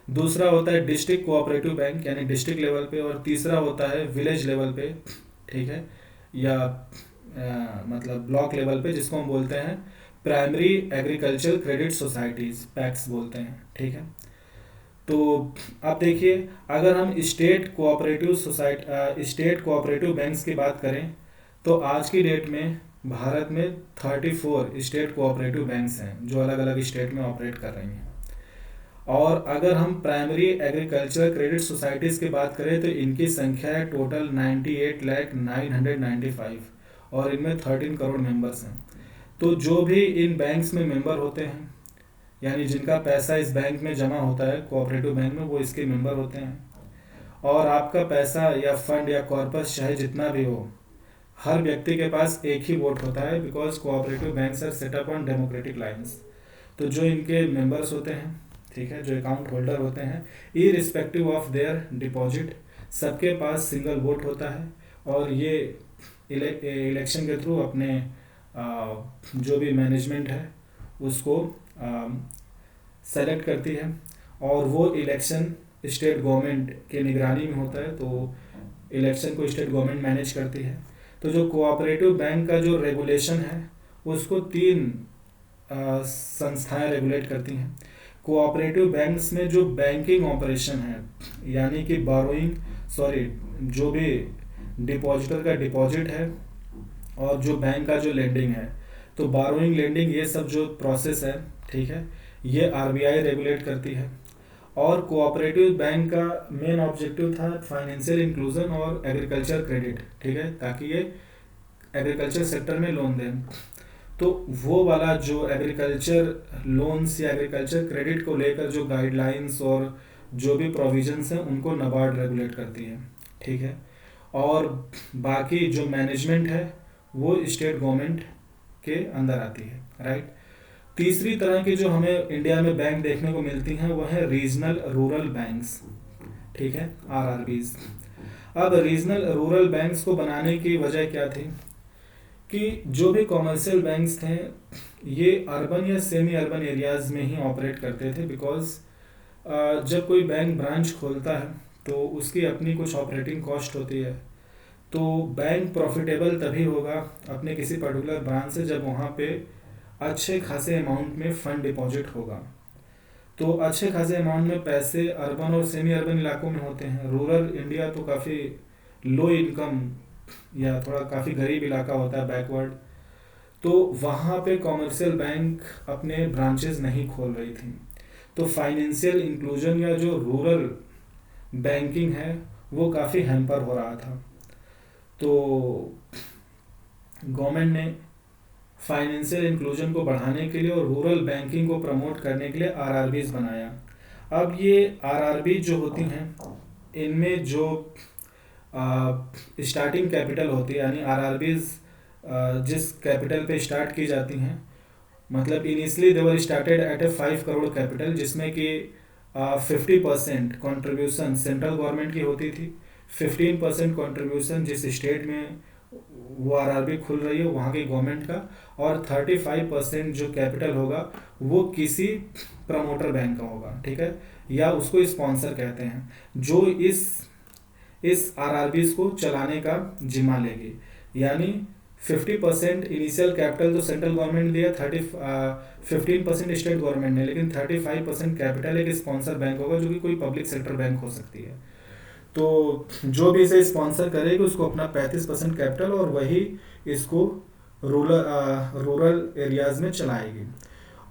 [SPEAKER 1] दूसरा होता है डिस्ट्रिक्ट कोऑपरेटिव बैंक यानी डिस्ट्रिक्ट लेवल पे। और तीसरा होता है विलेज लेवल पे, ठीक है, या मतलब ब्लॉक लेवल पे, जिसको हम बोलते हैं primary agriculture credit societies, PACS बोलते हैं, ठीक है। तो अब देखिए, अगर हम स्टेट कोऑपरेटिव बैंक्स की बात करें तो आज की डेट में भारत में 34 स्टेट कोऑपरेटिव बैंक्स हैं जो अलग अलग स्टेट में ऑपरेट कर रही हैं। और अगर हम प्राइमरी एग्रीकल्चर क्रेडिट सोसाइटीज़ की बात करें तो इनकी संख्या है टोटल 98,995 और इनमें 13 करोड़ मेंबर्स हैं। तो जो भी इन बैंक्स में मेंबर होते हैं यानी जिनका पैसा इस बैंक में जमा होता है कोऑपरेटिव बैंक में, वो इसके मेंबर होते हैं। और आपका पैसा या फंड या कॉर्पस चाहे जितना भी हो, हर व्यक्ति के पास एक ही वोट होता है, because cooperative banks are set up on democratic lines. तो जो इनके मेंबर्स होते हैं, ठीक है, जो अकाउंट होल्डर होते हैं, इररिस्पेक्टिव ऑफ देयर डिपॉजिट, सबके पास सिंगल वोट होता है। और ये इलेक्शन के थ्रू अपने जो भी मैनेजमेंट है उसको सेलेक्ट करती है। और वो इलेक्शन स्टेट गवर्नमेंट के निगरानी में होता है, तो इलेक्शन को स्टेट गवर्नमेंट मैनेज करती है। तो जो कोऑपरेटिव बैंक का जो रेगुलेशन है उसको 3 संस्थाएं रेगुलेट करती हैं। कोऑपरेटिव बैंक्स में जो बैंकिंग ऑपरेशन है, यानी कि जो भी डिपॉजिटर का डिपॉजिट है और जो बैंक का जो लेंडिंग है, तो बारोइंग लेंडिंग ये सब जो प्रोसेस है, ठीक है, ये आरबीआई रेगुलेट करती है। और कोऑपरेटिव बैंक का मेन ऑब्जेक्टिव था फाइनेंशियल इंक्लूजन और एग्रीकल्चर क्रेडिट, ठीक है, ताकि ये एग्रीकल्चर सेक्टर में लोन दें। तो वो वाला जो एग्रीकल्चर लोन्स या एग्रीकल्चर क्रेडिट को लेकर जो गाइडलाइंस और जो भी प्रोविजंस हैं उनको नाबार्ड रेगुलेट करती है, ठीक है। और बाकी जो मैनेजमेंट है वो स्टेट गवर्नमेंट के अंदर आती है, राइट। तीसरी तरह की जो हमें इंडिया में बैंक देखने को मिलती हैं वो है रीजनल रूरल बैंक्स, ठीक है, आरआरबीज। अब रीजनल रूरल बैंक्स को बनाने की वजह क्या थी कि जो भी कॉमर्शियल बैंक्स थे ये अर्बन या सेमी अर्बन एरियाज में ही ऑपरेट करते थे, बिकॉज जब कोई बैंक ब्रांच खोलता है तो उसकी अपनी कुछ ऑपरेटिंग कॉस्ट होती है। तो बैंक प्रॉफिटेबल तभी होगा अपने किसी पर्टिकुलर ब्रांच से जब वहाँ पे अच्छे खासे अमाउंट में फंड डिपॉजिट होगा। तो अच्छे खासे अमाउंट में पैसे अर्बन और सेमी अर्बन इलाकों में होते हैं। रूरल इंडिया तो काफ़ी लो इनकम या थोड़ा काफ़ी गरीब इलाका होता है, बैकवर्ड। तो वहाँ पे कॉमर्शियल बैंक अपने ब्रांचेस नहीं खोल रही थी। तो फाइनेंशियल इंक्लूजन या जो रूरल बैंकिंग है वो काफ़ी हैम्पर हो रहा था। तो गवर्नमेंट ने फाइनेंशियल इंक्लूजन को बढ़ाने के लिए और रूरल बैंकिंग को प्रमोट करने के लिए आरआरबीज बनाया। अब ये आरआरबी जो होती हैं इनमें जो स्टार्टिंग कैपिटल होती है, यानी आरआरबीज जिस कैपिटल पे स्टार्ट की जाती हैं, मतलब initially they were started at A 5 crore capital, जिसमें कि 50% कॉन्ट्रीब्यूशन सेंट्रल गवर्नमेंट की होती थी, 15% कॉन्ट्रीब्यूशन जिस स्टेट में वो आरआरबी खुल रही है वहाँ की गवर्नमेंट का, और 35% जो कैपिटल होगा वो किसी प्रमोटर बैंक का होगा, ठीक है, या उसको स्पॉन्सर कहते हैं, जो इस आरआरबीज को चलाने का जिम्मा लेगी। यानी 50% इनिशियल कैपिटल तो सेंट्रल गवर्नमेंट ने दिया, 15% स्टेट गवर्नमेंट ने, लेकिन 35% कैपिटल एक स्पॉन्सर बैंक होगा जो कि कोई पब्लिक सेक्टर बैंक हो सकती है। तो जो भी इसे स्पॉन्सर करेगी उसको अपना 35% कैपिटल और वही इसको रूरल एरियाज में चलाएगी।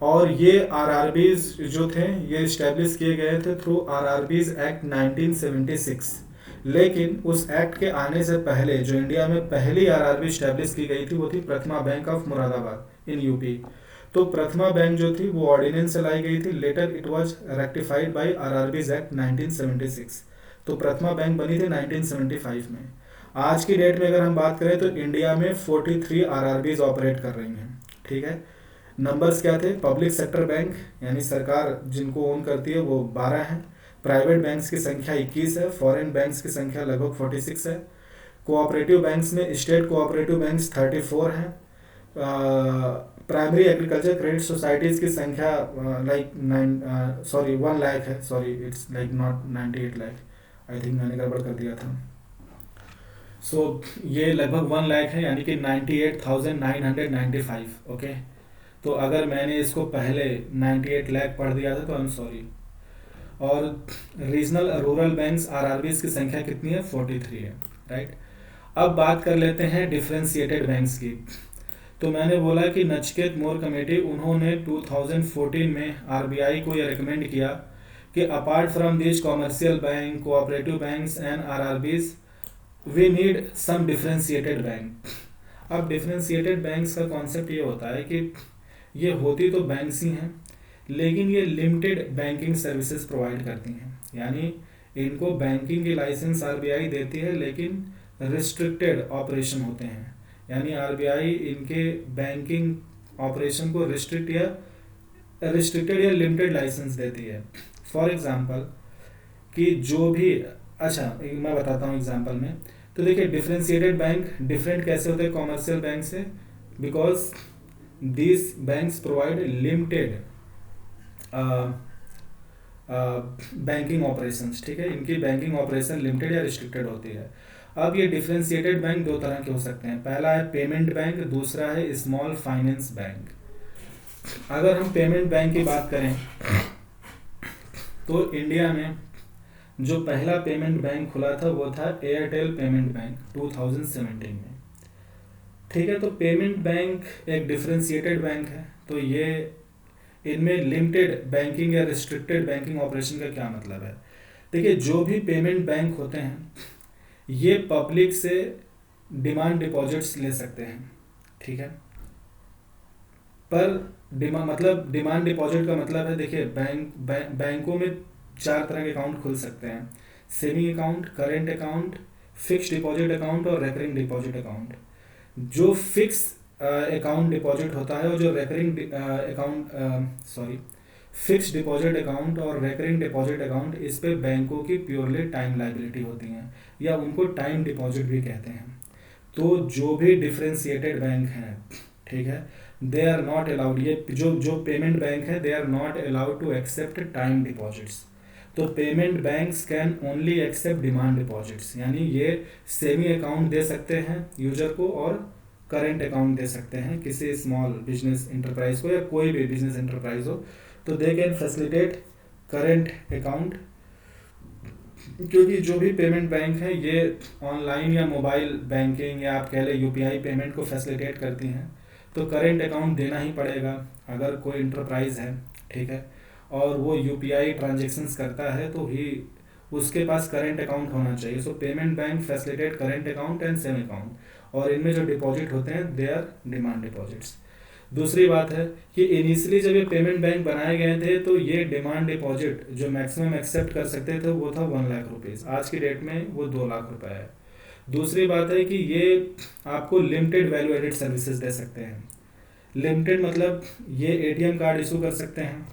[SPEAKER 1] और ये आरआरबीज जो थे ये इस्टेब्लिश किए गए थे थ्रू आरआरबीज एक्ट 1976। लेकिन उस एक्ट के आने से पहले जो इंडिया में पहली आरआरबी इस्टेब्लिश की गई थी वो थी प्रथमा bank of Moradabad in UP. तो प्रथमा बैंक जो थी वो ऑर्डिनेंस से लाई गई थी, later it was rectified by RRBs act 1976। तो प्रथमा बैंक बनी थी 1975 में। आज की डेट में अगर हम बात करें तो इंडिया में 43 आरआरबीज ऑपरेट कर रही हैं, ठीक है। नंबर्स क्या थे? पब्लिक सेक्टर बैंक यानी सरकार जिनको ओन करती है वो 12 हैं, प्राइवेट बैंक्स की संख्या 21 है, फॉरेन बैंक्स की संख्या लगभग 46 है, कोऑपरेटिव बैंक्स में स्टेट कोऑपरेटिव बैंक्स 34 हैं, प्राइमरी एग्रीकल्चर क्रेडिट सोसाइटीज़ की संख्या 1 लाख है, sorry it's like not 98 lakh, I think मैंने गड़बड़ कर दिया था। ये लगभग 1 लाख है, यानी कि 98,995, ओके। तो अगर मैंने इसको पहले 98 लाख पढ़ दिया था तो आई एम सॉरी। और रीजनल रूरल बैंक्स आरआरबीज की संख्या कितनी है? 43 है, राइट। अब बात कर लेते हैं डिफरेंशिएटेड बैंक्स की। तो मैंने बोला कि नचिकेत मोर कमेटी उन्होंने 2014 में आरबीआई को यह रिकमेंड किया कि apart from this commercial bank, cooperative banks and RRBs we need some differentiated bank. अब डिफरेंशिएटेड बैंक्स का कॉन्सेप्ट ये होता है कि ये होती तो बैंक्स ही हैं लेकिन ये लिमिटेड बैंकिंग सर्विसेज प्रोवाइड करती हैं, यानी इनको बैंकिंग की लाइसेंस आरबीआई देती है लेकिन रिस्ट्रिक्टेड ऑपरेशन होते हैं, यानी आरबीआई इनके बैंकिंग ऑपरेशन को रिस्ट्रिक्टेड या लिमिटेड लाइसेंस देती है। फॉर एग्जांपल कि जो भी, अच्छा मैं बताता हूँ एग्जांपल में। तो देखिए डिफरेंशिएटेड बैंक डिफरेंट कैसे होते हैं कॉमर्शियल बैंक से, because these banks provide limited banking operations, ठीक है, इनकी बैंकिंग ऑपरेशन लिमिटेड या रिस्ट्रिक्टेड होती है। अब ये डिफरेंशिएटेड बैंक दो तरह के हो सकते हैं, पहला है पेमेंट बैंक, दूसरा है स्मॉल फाइनेंस बैंक। अगर हम पेमेंट बैंक की बात करें तो इंडिया में जो पहला पेमेंट बैंक खुला था वो था एयरटेल पेमेंट बैंक 2017 में। ठीक है, तो पेमेंट बैंक एक डिफरेंशिएटेड बैंक है। तो ये इनमें लिमिटेड बैंकिंग या रिस्ट्रिक्टेड बैंकिंग ऑपरेशन का क्या मतलब है? देखिए, जो भी पेमेंट बैंक होते हैं ये पब्लिक से डिमांड डिपॉजिट्स ले सकते हैं। ठीक है, पर डिमांड डिपॉजिट का मतलब है, देखिए बैंकों में चार तरह के अकाउंट खुल सकते हैं: saving account, current account, fixed deposit account और रेकरिंग डिपॉजिट अकाउंट। जो फिक्स अकाउंट डिपॉजिट होता है और जो रेकरिंग फिक्स्ड डिपॉजिट अकाउंट और रेकरिंग डिपॉजिट अकाउंट, इस पे बैंकों की प्योरली टाइम लायबिलिटी होती हैं या उनको टाइम डिपॉजिट भी कहते हैं। तो जो भी डिफरेंशिएटेड बैंक हैं, ठीक है, दे आर नॉट अलाउड, ये जो पेमेंट बैंक है they are not allowed to accept time deposits. तो payment banks can only accept demand deposits, यानी ये सेविंग अकाउंट दे सकते हैं यूजर को और करेंट अकाउंट दे सकते हैं किसी स्मॉल बिजनेस इंटरप्राइज को या कोई भी बिजनेस इंटरप्राइज हो। तो they can facilitate current account, क्योंकि जो भी पेमेंट बैंक है ये ऑनलाइन या मोबाइल बैंकिंग या आप कह लें यूपीआई पेमेंट को फैसिलिटेट करती हैं। तो करेंट अकाउंट देना ही पड़ेगा अगर कोई इंटरप्राइज है, ठीक है, और वो यूपीआई ट्रांजेक्शन्स करता है तो ही उसके पास करेंट अकाउंट होना चाहिए। सो payment bank facilitate current account and saving account, और इनमें जो डिपॉजिट होते हैं दे आर डिमांड डिपॉजिट्स। दूसरी बात है कि इनिशियली जब ये पेमेंट बैंक बनाए गए थे तो ये डिमांड डिपॉजिट जो मैक्सिमम एक्सेप्ट कर सकते थे वो था 1 लाख रुपीज़, आज की डेट में वो 2 लाख रुपए है। दूसरी बात है कि ये आपको लिमिटेड वैल्यू एडेड सर्विसेज दे सकते हैं। लिमिटेड मतलब ये एटीएम कार्ड इशू कर सकते हैं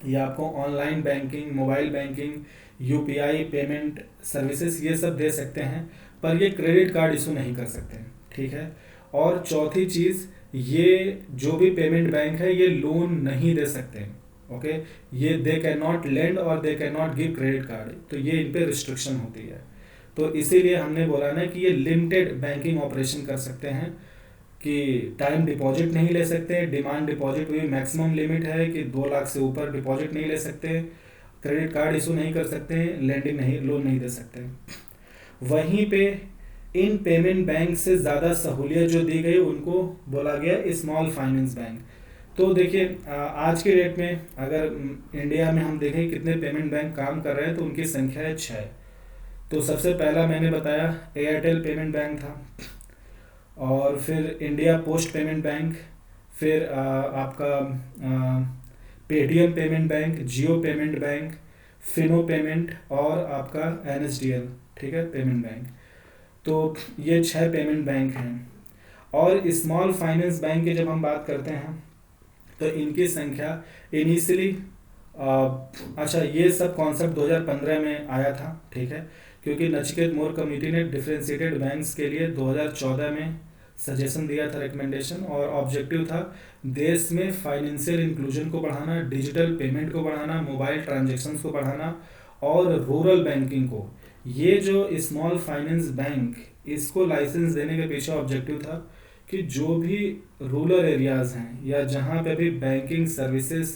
[SPEAKER 1] या आपको online banking, mobile banking, UPI payment services ये सब दे सकते हैं, पर ये क्रेडिट कार्ड इशू नहीं कर सकते। ठीक है, और चौथी चीज़, ये जो भी पेमेंट बैंक है ये लोन नहीं दे सकते। ओके, ये दे कैन नॉट लेंड और they can not give credit card, तो ये इन पे रिस्ट्रिक्शन होती है। तो इसीलिए हमने बोला ना कि ये लिमिटेड बैंकिंग ऑपरेशन कर सकते हैं, कि टाइम डिपॉजिट नहीं ले सकते, डिमांड डिपॉजिट भी मैक्सिमम लिमिट है कि 2 लाख से ऊपर डिपॉजिट नहीं ले सकते, क्रेडिट कार्ड इशू नहीं कर सकते, लेंडिंग नहीं, लोन नहीं दे सकते। वहीं पे इन पेमेंट बैंक से ज़्यादा सहूलियत जो दी गई उनको बोला गया स्मॉल फाइनेंस बैंक। तो देखिए आज के डेट में अगर इंडिया में हम देखें कितने पेमेंट बैंक काम कर रहे हैं तो उनकी संख्या है 6। तो सबसे पहला मैंने बताया एयरटेल पेमेंट बैंक था, और फिर इंडिया पोस्ट पेमेंट बैंक, फिर आपका पेटीएम पेमेंट बैंक, जियो पेमेंट बैंक, फिनो पेमेंट और आपका एनएसडीएल, ठीक है, पेमेंट बैंक। तो ये 6 पेमेंट बैंक हैं। और स्मॉल फाइनेंस बैंक की जब हम बात करते हैं तो इनकी संख्या इनिशियली अच्छा, ये सब कॉन्सेप्ट 2015 में आया था, ठीक है, क्योंकि नचिकेत मोर कमेटी ने डिफरेंशिएटेड बैंक्स के लिए 2014 में सजेशन दिया था, रिकमेंडेशन, और ऑब्जेक्टिव था देश में फाइनेंशियल इंक्लूजन को बढ़ाना, डिजिटल पेमेंट को बढ़ाना, मोबाइल ट्रांजैक्शंस को बढ़ाना और रूरल बैंकिंग को। ये जो स्मॉल फाइनेंस बैंक, इसको लाइसेंस देने के पीछे ऑब्जेक्टिव था कि जो भी रूरल एरियाज़ हैं या जहाँ पे भी बैंकिंग सर्विसेज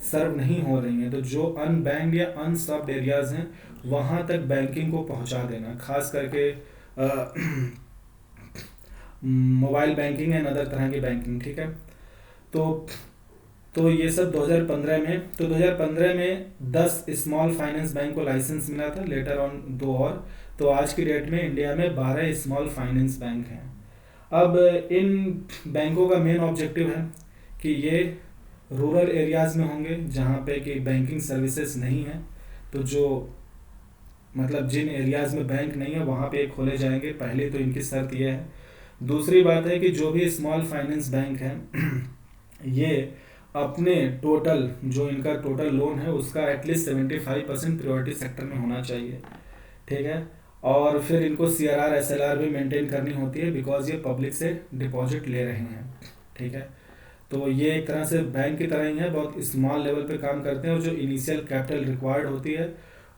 [SPEAKER 1] सर्व नहीं हो रही हैं, तो जो अनबैंक्ड या अनसर्व्ड एरियाज़ हैं वहाँ तक बैंकिंग को पहुँचा देना, खास करके मोबाइल बैंकिंग एंड अदर तरह की बैंकिंग। ठीक है, तो ये सब 2015 में, तो 2015 में 10 स्मॉल फाइनेंस बैंक को लाइसेंस मिला था, लेटर ऑन 2 और। तो आज की डेट में इंडिया में 12 स्मॉल फाइनेंस बैंक हैं। अब इन बैंकों का मेन ऑब्जेक्टिव है कि ये रूरल एरियाज़ में होंगे जहाँ पे कि बैंकिंग सर्विसेज नहीं है, तो जो मतलब जिन एरियाज़ में बैंक नहीं है वहाँ पे खोले जाएंगे। पहले तो इनकी शर्त यह है। दूसरी बात है कि जो भी स्मॉल फाइनेंस बैंक हैं ये अपने टोटल, जो इनका टोटल लोन है उसका एटलीस्ट 75% प्रायोरिटी सेक्टर में होना चाहिए। ठीक है, और फिर इनको CRR SLR भी मेंटेन करनी होती है, बिकॉज ये पब्लिक से डिपॉजिट ले रहे हैं। ठीक है, तो ये एक तरह से बैंक की तरह ही है, बहुत स्मॉल लेवल पे काम करते हैं, और जो इनिशियल कैपिटल रिक्वायर्ड होती है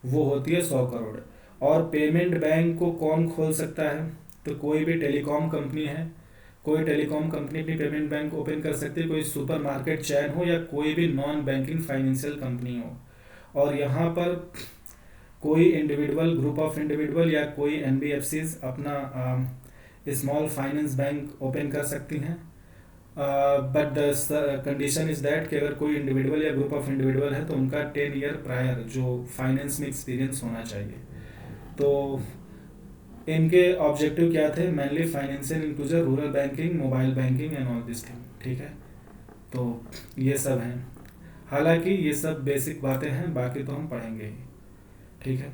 [SPEAKER 1] वो होती है 100 करोड़। और पेमेंट बैंक को कौन खोल सकता है? तो कोई भी टेलीकॉम कंपनी है, कोई टेलीकॉम कंपनी अपनी पेमेंट बैंक ओपन कर सकती है, कोई सुपरमार्केट चैन हो या कोई भी नॉन बैंकिंग फाइनेंशियल कंपनी हो। और यहाँ पर कोई इंडिविजुअल, ग्रुप ऑफ इंडिविजुअल या कोई एनबीएफसीज अपना स्मॉल फाइनेंस बैंक ओपन कर सकती हैं, but the condition is that कि अगर कोई इंडिविजुअल या ग्रुप ऑफ इंडिविजुअल है तो उनका 10 ईयर प्रायर जो फाइनेंस में एक्सपीरियंस होना चाहिए। तो इनके ऑब्जेक्टिव क्या थे? Mainly financial inclusion, rural banking, mobile banking and all this thing. ठीक है, तो ये सब हैं। हालांकि ये सब बेसिक बातें हैं, बाकी तो हम पढ़ेंगे ही। ठीक है,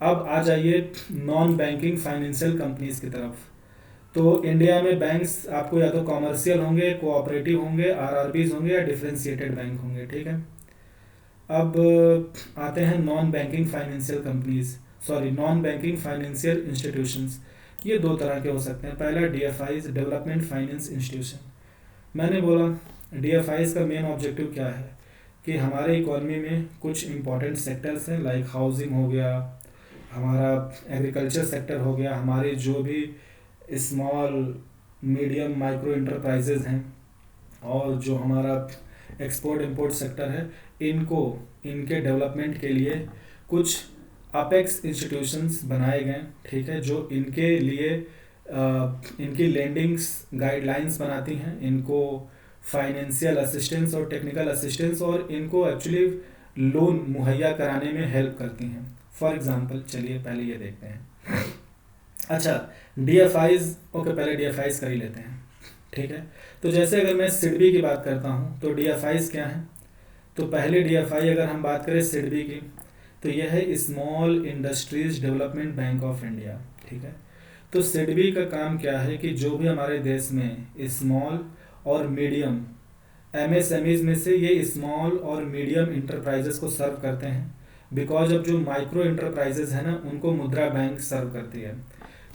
[SPEAKER 1] अब आ जाइए नॉन बैंकिंग फाइनेंशियल कंपनीज की तरफ। तो इंडिया में बैंक्स आपको या तो कॉमर्शियल होंगे, कोऑपरेटिव होंगे, आरआरबीज होंगे या डिफरेंशिएटेड बैंक होंगे। ठीक है, अब आते हैं non banking financial companies, sorry non banking financial institutions. ये दो तरह के हो सकते हैं। पहला डीएफआईज, डेवलपमेंट फाइनेंस इंस्टीट्यूशन। मैंने बोला डीएफआईज का मेन ऑब्जेक्टिव क्या है कि हमारे इकोनॉमी में कुछ इंपॉर्टेंट सेक्टर्स हैं, लाइक हाउसिंग हो गया, हमारा एग्रीकल्चर सेक्टर हो गया, हमारे जो भी स्मॉल मीडियम माइक्रो इंटरप्राइजेज हैं, और जो हमारा एक्सपोर्ट इंपोर्ट सेक्टर है, इनको इनके डेवलपमेंट के लिए कुछ अपेक्स इंस्टीट्यूशंस बनाए गए। ठीक है, जो इनके लिए इनकी लैंडिंग्स गाइडलाइंस बनाती हैं, इनको फाइनेंशियल असिस्टेंस और टेक्निकल असिस्टेंस और इनको एक्चुअली लोन मुहैया कराने में हेल्प करती हैं। फॉर एग्जांपल चलिए पहले ये देखते हैं। अच्छा, डीएफआईज, ओके पहले डीएफआईज कर ही लेते हैं। ठीक है, तो जैसे अगर मैं सिडबी की बात करता हूँ तो डीएफआईज क्या हैं? तो पहले डीएफआई अगर हम बात करें सिडबी की, तो यह है small industries development bank of India. ठीक है, तो सिडबी का काम क्या है कि जो भी हमारे देश में स्मॉल और मीडियम एमएसएमईज में से ये स्मॉल और मीडियम इंटरप्राइजेस को सर्व करते हैं, बिकॉज अब जो माइक्रो इंटरप्राइजेस है ना, उनको मुद्रा बैंक सर्व करती है।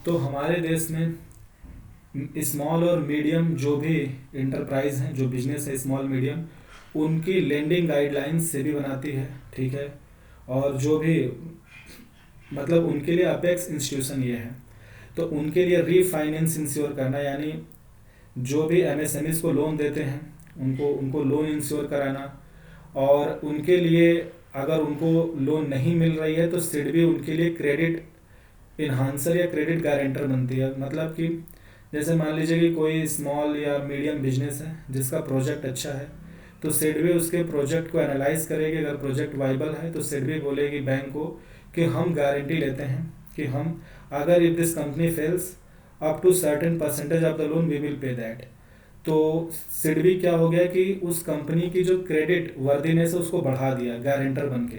[SPEAKER 1] तो हमारे देश में स्मॉल और मीडियम जो भी इंटरप्राइज हैं, जो बिजनेस है स्मॉल मीडियम, उनकी लेंडिंग गाइडलाइंस से भी बनाती है। ठीक है, और जो भी मतलब उनके लिए अपेक्स इंस्टीट्यूशन ये है, तो उनके लिए रीफाइनेंस इंश्योर करना, यानी जो भी एमएसएमईज को लोन देते हैं उनको लोन इंश्योर कराना, और उनके लिए अगर उनको लोन नहीं मिल रही है तो सिडबी उनके लिए क्रेडिट इन्हांसर या क्रेडिट गारंटर बनती है। मतलब कि जैसे मान लीजिए कि कोई स्मॉल या मीडियम बिजनेस है जिसका प्रोजेक्ट अच्छा है, तो सिडबी उसके प्रोजेक्ट को एनालाइज करेगी। अगर प्रोजेक्ट वाइबल है तो सिडबी बोलेगी बैंक को कि हम गारंटी लेते हैं कि हम, अगर if this company fails up to certain percentage of the loan we will pay that. तो सिडबी क्या हो गया कि उस कंपनी की जो क्रेडिट वर्दीनेस है उसको बढ़ा दिया गारंटर बन के।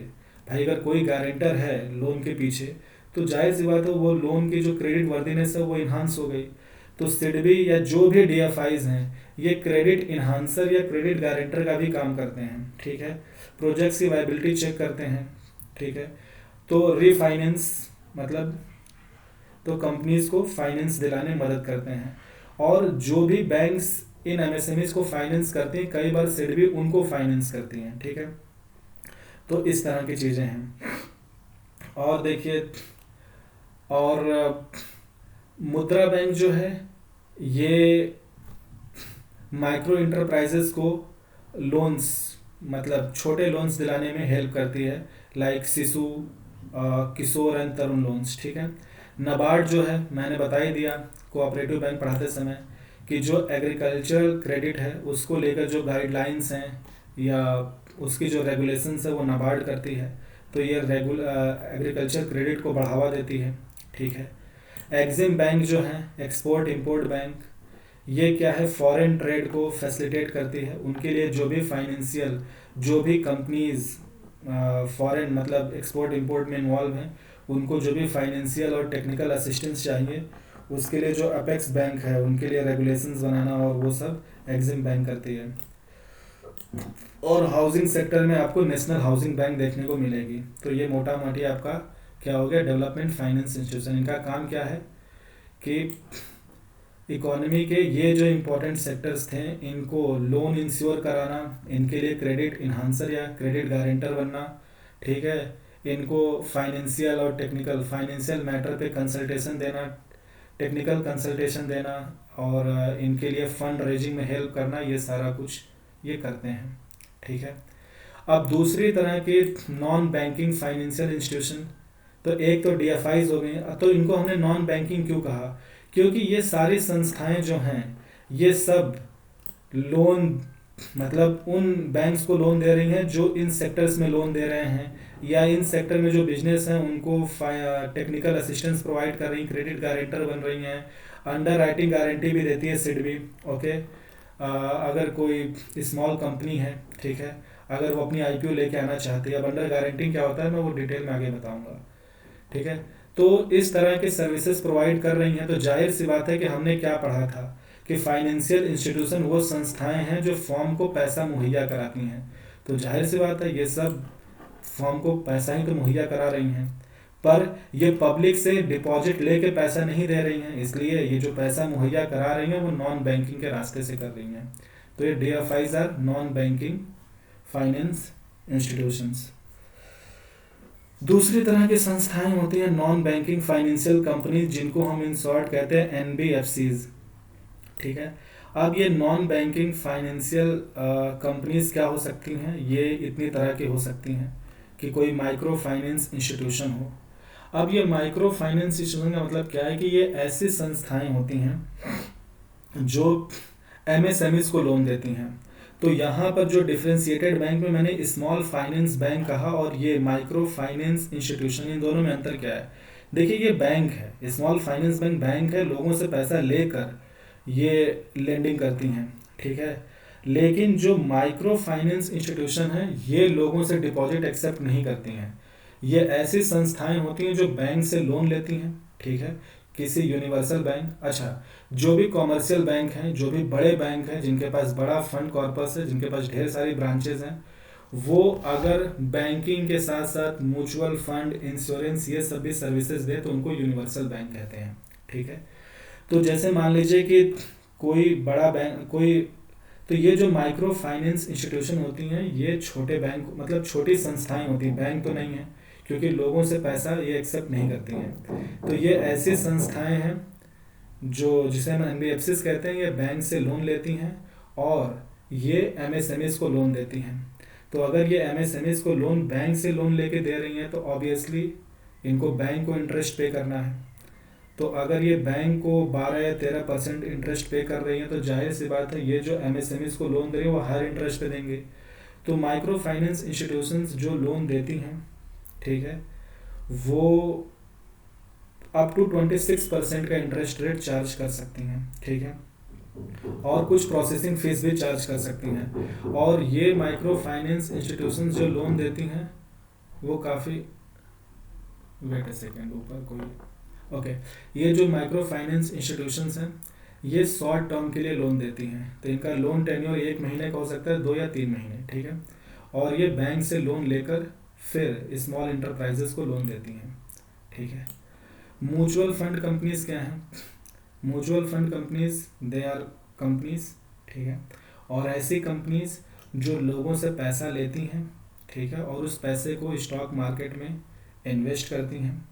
[SPEAKER 1] भाई अगर कोई गारंटर है लोन के पीछे, तो जाहिर सी बात है वो लोन की जो क्रेडिट वर्दीनेस है वो इन्हांस हो गई। तो सिडबी या जो भी डीएफआईज हैं, ये क्रेडिट इन्हांसर या क्रेडिट गारंटर का भी काम करते हैं। ठीक है, प्रोजेक्ट्स की वायबिलिटी चेक करते हैं। ठीक है, तो रीफाइनेंस मतलब तो कंपनीज को फाइनेंस दिलाने में मदद करते हैं, और जो भी बैंक्स इन एमएसएमईज को फाइनेंस करते हैं, कई बार सिडबी उनको फाइनेंस करती हैं। ठीक है, तो इस तरह की चीज़ें हैं। और देखिए, और मुद्रा बैंक जो है ये माइक्रो इंटरप्राइजेस को लोन्स, मतलब छोटे लोन्स दिलाने में हेल्प करती है, लाइक शिशु, किशोर एंड तरुण लोन्स। ठीक है, नाबार्ड जो है मैंने बता ही दिया कोऑपरेटिव बैंक पढ़ाते समय कि जो एग्रीकल्चर क्रेडिट है उसको लेकर जो गाइडलाइंस हैं या उसकी जो रेगुलेशंस है वो नाबार्ड करती है, तो ये एग्रीकल्चर क्रेडिट को बढ़ावा देती है। ठीक है, एग्जिम बैंक जो है एक्सपोर्ट इंपोर्ट बैंक, ये क्या है, फॉरेन ट्रेड को फैसिलिटेट करती है। उनके लिए जो भी फाइनेंशियल, जो भी कंपनीज फॉरेन मतलब एक्सपोर्ट इंपोर्ट में इन्वॉल्व हैं, उनको जो भी फाइनेंशियल और टेक्निकल असिस्टेंस चाहिए, उसके लिए जो अपेक्स बैंक है उनके लिए रेगुलेशंस बनाना और वो सब एग्जिम बैंक करती है। और हाउसिंग सेक्टर में आपको नेशनल हाउसिंग बैंक देखने को मिलेगी। तो ये मोटा मोटी आपका क्या हो गया, डेवलपमेंट फाइनेंस इंस्टीट्यूशन। इनका काम क्या है कि इकोनॉमी के ये जो इम्पोर्टेंट सेक्टर्स थे इनको लोन इंश्योर कराना, इनके लिए क्रेडिट इन्हांसर या क्रेडिट गारंटर बनना। ठीक है, इनको फाइनेंशियल और टेक्निकल, फाइनेंशियल मैटर पे कंसल्टेशन देना, टेक्निकल कंसल्टेशन देना, और इनके लिए फंड रेजिंग में हेल्प करना, ये सारा कुछ ये करते हैं। ठीक है, अब दूसरी तरह के नॉन बैंकिंग फाइनेंशियल इंस्टीट्यूशन, तो एक तो डीएफआईज हो गए। तो इनको हमने नॉन बैंकिंग क्यों कहा? क्योंकि ये सारी संस्थाएं जो हैं ये सब लोन, मतलब उन बैंक्स को लोन दे रही हैं जो इन सेक्टर्स में लोन दे रहे हैं, या इन सेक्टर में जो बिजनेस हैं उनको टेक्निकल असिस्टेंस प्रोवाइड कर रही हैं, क्रेडिट गारंटर बन रही हैं, अंडर राइटिंग गारंटी भी देती है सिडबी। ओके, अगर कोई स्मॉल कंपनी है, ठीक है, अगर वो अपनी आईपीओ लेके आना चाहती है, अब अंडर गारंटी क्या होता है मैं वो डिटेल में आगे बताऊंगा, ठीक है। तो इस तरह के सर्विसेज प्रोवाइड कर रही हैं। तो जाहिर सी बात है कि हमने क्या पढ़ा था कि फाइनेंशियल इंस्टीट्यूशन वो संस्थाएं हैं जो फर्म को पैसा मुहैया कराती हैं। तो जाहिर सी बात है ये सब फर्म को पैसा ही तो मुहैया करा रही हैं, पर ये पब्लिक से डिपॉजिट लेके पैसा नहीं दे रही हैं, इसलिए ये जो पैसा मुहैया करा रही हैं वो नॉन बैंकिंग के रास्ते से कर रही हैं। तो ये DFIs are non banking finance institutions. दूसरी तरह की संस्थाएं होती हैं नॉन बैंकिंग फाइनेंशियल कंपनीज, जिनको हम इन शॉर्ट कहते हैं एनबीएफसीज, ठीक है। अब ये नॉन बैंकिंग फाइनेंशियल कंपनीज क्या हो सकती हैं? ये इतनी तरह की हो सकती हैं कि कोई माइक्रो फाइनेंस इंस्टीट्यूशन हो। अब ये माइक्रो फाइनेंस इंस्टीट्यूशन का मतलब क्या है कि ये ऐसी संस्थाएं होती हैं जो एमएसएमईज को लोन देती हैं। तो यहाँ पर जो डिफरेंशिएटेड बैंक में मैंने स्मॉल फाइनेंस बैंक कहा और ये माइक्रो फाइनेंस इंस्टीट्यूशन, इन दोनों में अंतर क्या है? देखिए ये बैंक है, स्मॉल फाइनेंस बैंक बैंक है, लोगों से पैसा लेकर ये लेंडिंग करती हैं, ठीक है। लेकिन जो माइक्रो फाइनेंस इंस्टीट्यूशन है ये लोगों से डिपॉजिट एक्सेप्ट नहीं करती हैं। ये ऐसी संस्थाएं होती हैं जो बैंक से लोन लेती हैं, ठीक है, किसी यूनिवर्सल बैंक, अच्छा, जो भी कॉमर्शियल बैंक हैं, जो भी बड़े बैंक हैं जिनके पास बड़ा फंड कॉर्पस है, जिनके पास ढेर सारी ब्रांचेज हैं, वो अगर बैंकिंग के साथ साथ म्यूचुअल फंड, इंश्योरेंस, ये सभी सर्विसेज दे तो उनको यूनिवर्सल बैंक कहते हैं, ठीक है। तो जैसे मान लीजिए कि कोई बड़ा बैंक, कोई, तो ये जो माइक्रो फाइनेंस इंस्टीट्यूशन होती हैं ये छोटे बैंक, मतलब छोटी संस्थाएं होती हैं, बैंक तो नहीं है, क्योंकि लोगों से पैसा ये एक्सेप्ट नहीं करती हैं। तो ये ऐसी संस्थाएं हैं जो, जिसे हम एनबीएफसीज कहते हैं, ये बैंक से लोन लेती हैं और ये एमएसएमईज को लोन देती हैं। तो अगर ये एमएसएमईज को लोन बैंक से लोन लेके दे रही हैं तो ऑब्वियसली इनको बैंक को इंटरेस्ट पे करना है। तो अगर ये बैंक को 12 या 13% इंटरेस्ट पे कर रही हैं तो जाहिर सी बात है ये जो एमएसएमईज को लोन दे रही है वो हायर इंटरेस्ट पे देंगे। तो माइक्रो फाइनेंस इंस्टीट्यूशंस जो लोन देती हैं, ठीक है, वो अप टू 26% का इंटरेस्ट रेट चार्ज कर सकती हैं, ठीक है, और कुछ प्रोसेसिंग फीस भी चार्ज कर सकती हैं। और ये माइक्रो फाइनेंस इंस्टीट्यूशंस जो लोन देती हैं वो काफ़ी, वेट अ सेकेंड, ऊपर कोई, ओके, ये जो माइक्रो फाइनेंस इंस्टीट्यूशंस हैं ये शॉर्ट टर्म के लिए लोन देती हैं। तो इनका लोन टेन्योर 1 महीने का हो सकता है, 2 या 3 महीने, ठीक है। और ये बैंक से लोन लेकर फिर स्मॉल इंटरप्राइजेस को लोन देती हैं, ठीक है। म्यूचुअल फंड कंपनीज क्या हैं? Mutual fund companies they are companies, ठीक है, और ऐसी कंपनीज जो लोगों से पैसा लेती हैं, ठीक है, और उस पैसे को स्टॉक मार्केट में इन्वेस्ट करती हैं,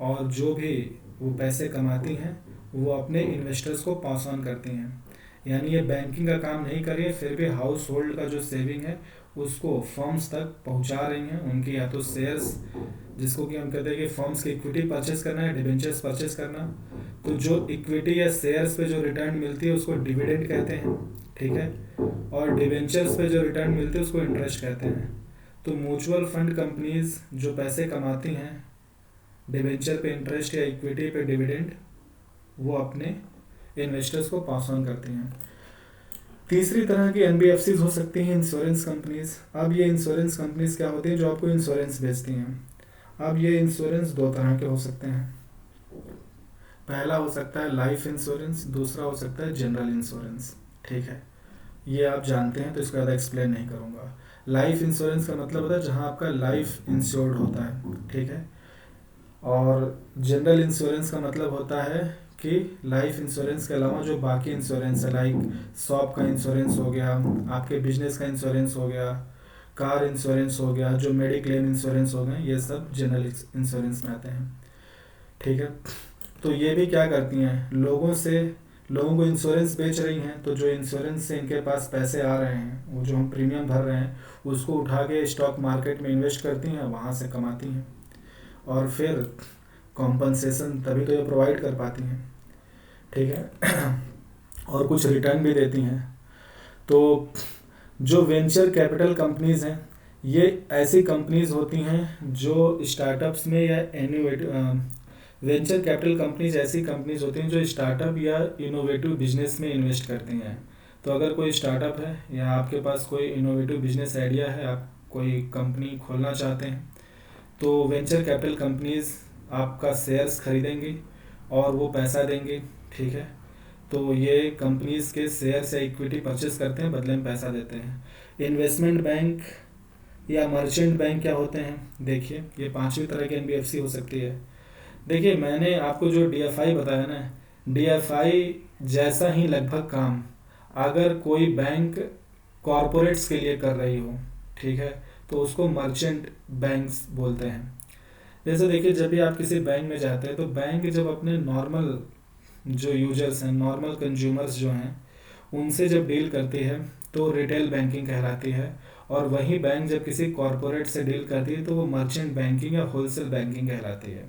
[SPEAKER 1] और जो भी वो पैसे कमाती हैं वो अपने इन्वेस्टर्स को पास ऑन करती हैं। यानी ये बैंकिंग का काम नहीं कर रही है, फिर भी हाउस होल्ड का जो सेविंग है उसको फर्म्स तक पहुंचा रही हैं। उनकी या तो शेयर्स, जिसको कि हम कहते हैं कि फर्म्स की इक्विटी परचेस करना है, डिबेंचर्स परचेस करना, तो जो इक्विटी या शेयर्स पे जो रिटर्न मिलती है उसको डिविडेंड कहते हैं, ठीक है, और डिबेंचर्स पे जो रिटर्न मिलती है उसको इंटरेस्ट कहते हैं। तो म्यूचुअल फंड कंपनीज जो पैसे कमाती हैं डिबेंचर पे इंटरेस्ट या इक्विटी पे डिविडेंड, वो अपने इन्वेस्टर्स को पास ऑन करती हैं। तीसरी तरह की एनबीएफसीज हो सकती हैं इंश्योरेंस कंपनीज। अब ये इंश्योरेंस कंपनीज क्या होती हैं? जो आपको इंश्योरेंस बेचती हैं। अब ये इंश्योरेंस 2 तरह के हो सकते हैं। पहला हो सकता है लाइफ इंश्योरेंस, दूसरा हो सकता है जनरल इंश्योरेंस, ठीक है। ये आप जानते हैं तो इसको ज़्यादा एक्सप्लेन नहीं करूँगा। लाइफ इंश्योरेंस का मतलब होता है जहाँ आपका लाइफ इंश्योर्ड होता है, ठीक है, और जनरल इंश्योरेंस का मतलब होता है कि लाइफ इंश्योरेंस के अलावा जो बाकी इंश्योरेंस है, लाइक शॉप का इंश्योरेंस हो गया, आपके बिजनेस का इंश्योरेंस हो गया, कार इंश्योरेंस हो गया, जो मेडिक्लेम इंश्योरेंस हो गए, ये सब जनरल इंश्योरेंस में आते हैं, ठीक है। तो ये भी क्या करती हैं? लोगों को इंश्योरेंस बेच रही हैं, तो जो इंश्योरेंस से इनके पास पैसे आ रहे हैं, वो जो हम प्रीमियम भर रहे हैं, उसको उठा के स्टॉक मार्केट में इन्वेस्ट करती हैं, वहाँ से कमाती हैं, और फिर कॉम्पनसेशन तभी तो ये प्रोवाइड कर पाती हैं, ठीक है। और कुछ रिटर्न भी देती हैं। तो जो वेंचर कैपिटल कंपनीज हैं, ये ऐसी कंपनीज होती हैं जो स्टार्टअप्स में या इनोवेटिव, वेंचर कैपिटल कंपनीज ऐसी कंपनीज होती हैं जो स्टार्टअप या इनोवेटिव बिजनेस में इन्वेस्ट करती हैं। तो अगर कोई स्टार्टअप है या आपके पास कोई इनोवेटिव बिजनेस आइडिया है, आप कोई कंपनी खोलना चाहते हैं, तो वेंचर कैपिटल कंपनीज आपका शेयर्स खरीदेंगी और वो पैसा देंगी, ठीक है। तो ये कंपनीज के शेयर्स या इक्विटी परचेस करते हैं, बदले में पैसा देते हैं। इन्वेस्टमेंट बैंक या मर्चेंट बैंक क्या होते हैं, देखिए ये पांचवी तरह की एनबीएफसी हो सकती है। देखिए मैंने आपको जो डीएफआई बताया ना, डीएफआई जैसा ही लगभग काम अगर कोई बैंक कॉरपोरेट्स के लिए कर रही हो, ठीक है, तो उसको मर्चेंट बैंक्स बोलते हैं। जैसे देखिए जब भी आप किसी बैंक में जाते हैं, तो बैंक जब अपने नॉर्मल जो यूजर्स हैं, नॉर्मल कंज्यूमर्स जो हैं, उनसे जब डील करती है तो रिटेल बैंकिंग कहलाती है। और वही बैंक जब किसी कॉरपोरेट से डील करती है तो वो मर्चेंट बैंकिंग या होलसेल बैंकिंग कहलाती है।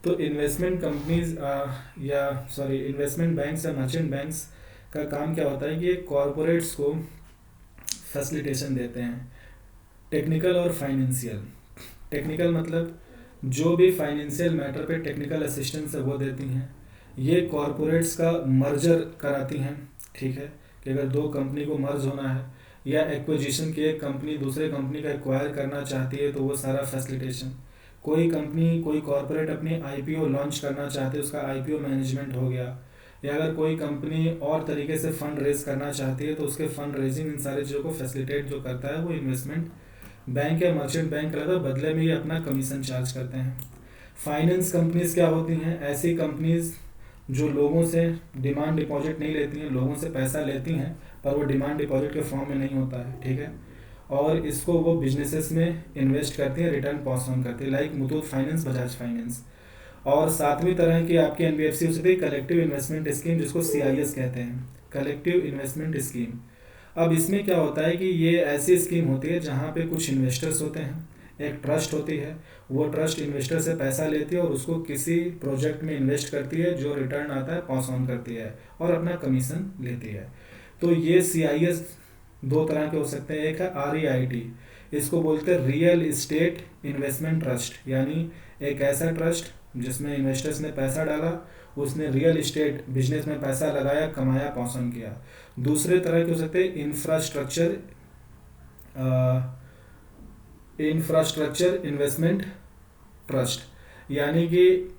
[SPEAKER 1] तो इन्वेस्टमेंट कंपनीज या सॉरी इन्वेस्टमेंट बैंक्स या मर्चेंट बैंक्स का काम क्या होता है कि ये कॉरपोरेट्स को फैसिलिटेशन देते हैं, टेक्निकल और फाइनेंशियल। टेक्निकल मतलब जो भी फाइनेंशियल मैटर पे टेक्निकल असिस्टेंस है वो देती हैं। ये कॉरपोरेट्स का मर्जर कराती हैं, ठीक है, कि अगर दो कंपनी को मर्ज होना है या एक्विजिशन की एक कंपनी दूसरे कंपनी का एक्वायर करना चाहती है, तो वो सारा फैसिलिटेशन। कोई कंपनी कोई कॉरपोरेट अपनी आईपीओ लॉन्च करना चाहते हैं, उसका आईपीओ मैनेजमेंट हो गया, या अगर कोई कंपनी और तरीके से फंड रेज करना चाहती है तो उसके फंड रेजिंग, इन सारी चीज़ों को फैसिलिटेट जो करता है वो इन्वेस्टमेंट बैंक या मर्चेंट बैंक रहता है। बदले में ये अपना कमीशन चार्ज करते हैं। फाइनेंस कंपनीज क्या होती हैं, ऐसी कंपनीज जो लोगों से डिमांड डिपॉजिट नहीं लेती हैं, लोगों से पैसा लेती हैं पर वो डिमांड डिपॉजिट के फॉर्म में नहीं होता है, ठीक है, और इसको वो बिजनेसेस में इन्वेस्ट करती हैं, रिटर्न पास ऑन करती है, like Muthoot finance, Bajaj finance. और सातवीं तरह की आपकी एनबीएफसी हो सकती है कलेक्टिव इन्वेस्टमेंट स्कीम, जिसको सीआईएस कहते हैं, कलेक्टिव इन्वेस्टमेंट स्कीम। अब इसमें क्या होता है कि ये ऐसी स्कीम होती है जहाँ पे कुछ इन्वेस्टर्स होते हैं, एक ट्रस्ट होती है, वो ट्रस्ट इन्वेस्टर से पैसा लेती है और उसको किसी प्रोजेक्ट में इन्वेस्ट करती है, जो रिटर्न आता है पास ऑन करती है और अपना कमीशन लेती है। तो ये सीआईएस दो तरह के हो सकते हैं। एक है आरईआईटी, इसको बोलते हैं रियल इस्टेट इन्वेस्टमेंट ट्रस्ट, यानी एक ऐसा ट्रस्ट जिसमें इन्वेस्टर्स ने पैसा डाला, उसने रियल इस्टेट बिजनेस में पैसा लगाया, कमाया, पास ऑन किया। दूसरे तरह के हो सकते हैं इंफ्रास्ट्रक्चर इन्वेस्टमेंट ट्रस्ट, यानी कि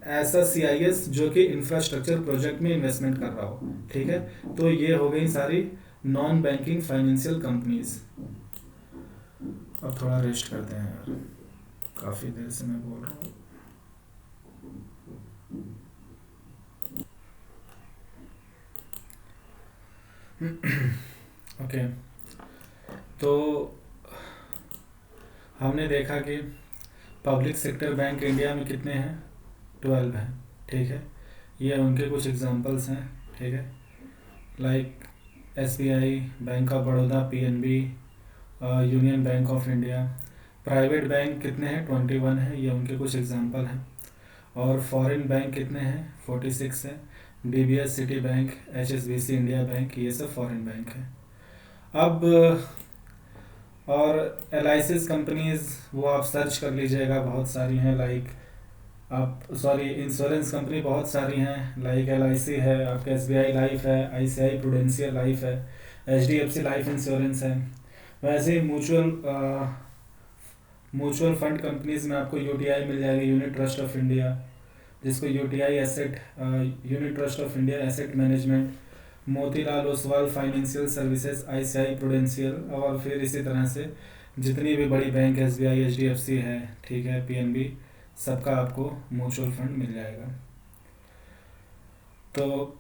[SPEAKER 1] ऐसा सीआईएस जो कि इंफ्रास्ट्रक्चर प्रोजेक्ट में इन्वेस्टमेंट कर रहा हो, ठीक है। तो ये हो गई सारी नॉन बैंकिंग फाइनेंशियल कंपनीज। अब थोड़ा रेस्ट करते हैं यार, काफ़ी देर से मैं बोल रहा हूँ। ओके, तो हमने देखा कि पब्लिक सेक्टर बैंक इंडिया में कितने हैं, 12 हैं, ठीक है। ये उनके कुछ एग्जांपल्स हैं, ठीक है, like SBI, bank of Baroda, PNB, union bank of India. Private bank कितने हैं, 21 हैं, ये उनके कुछ एग्जांपल हैं। और फॉरेन बैंक कितने हैं, 46 हैं, DBS, city bank, HSBC, India bank, ये सब फॉरेन बैंक हैं। अब और एलआईसी कंपनीज वो आप सर्च कर लीजिएगा, बहुत सारी हैं, लाइक आप सॉरी इंश्योरेंस कंपनी बहुत सारी हैं, लाइक एलआईसी है, आपका एसबीआई लाइफ है, आईसीआई प्रूडेंशियल लाइफ है, एचडीएफसी लाइफ इंश्योरेंस है। वैसे ही म्यूचुअल फंड कंपनीज में आपको यूटीआई मिल जाएगी, यूनिट ट्रस्ट ऑफ इंडिया, जिसको UTI asset unit trust of India asset management, Motilal Oswal financial services, ICI prudential, और फिर इसी तरह से जितनी भी बड़ी बैंक एसबीआई, एचडीएफसी है, ठीक है, पीएनबी, सबका आपको म्यूचुअल फंड मिल जाएगा। तो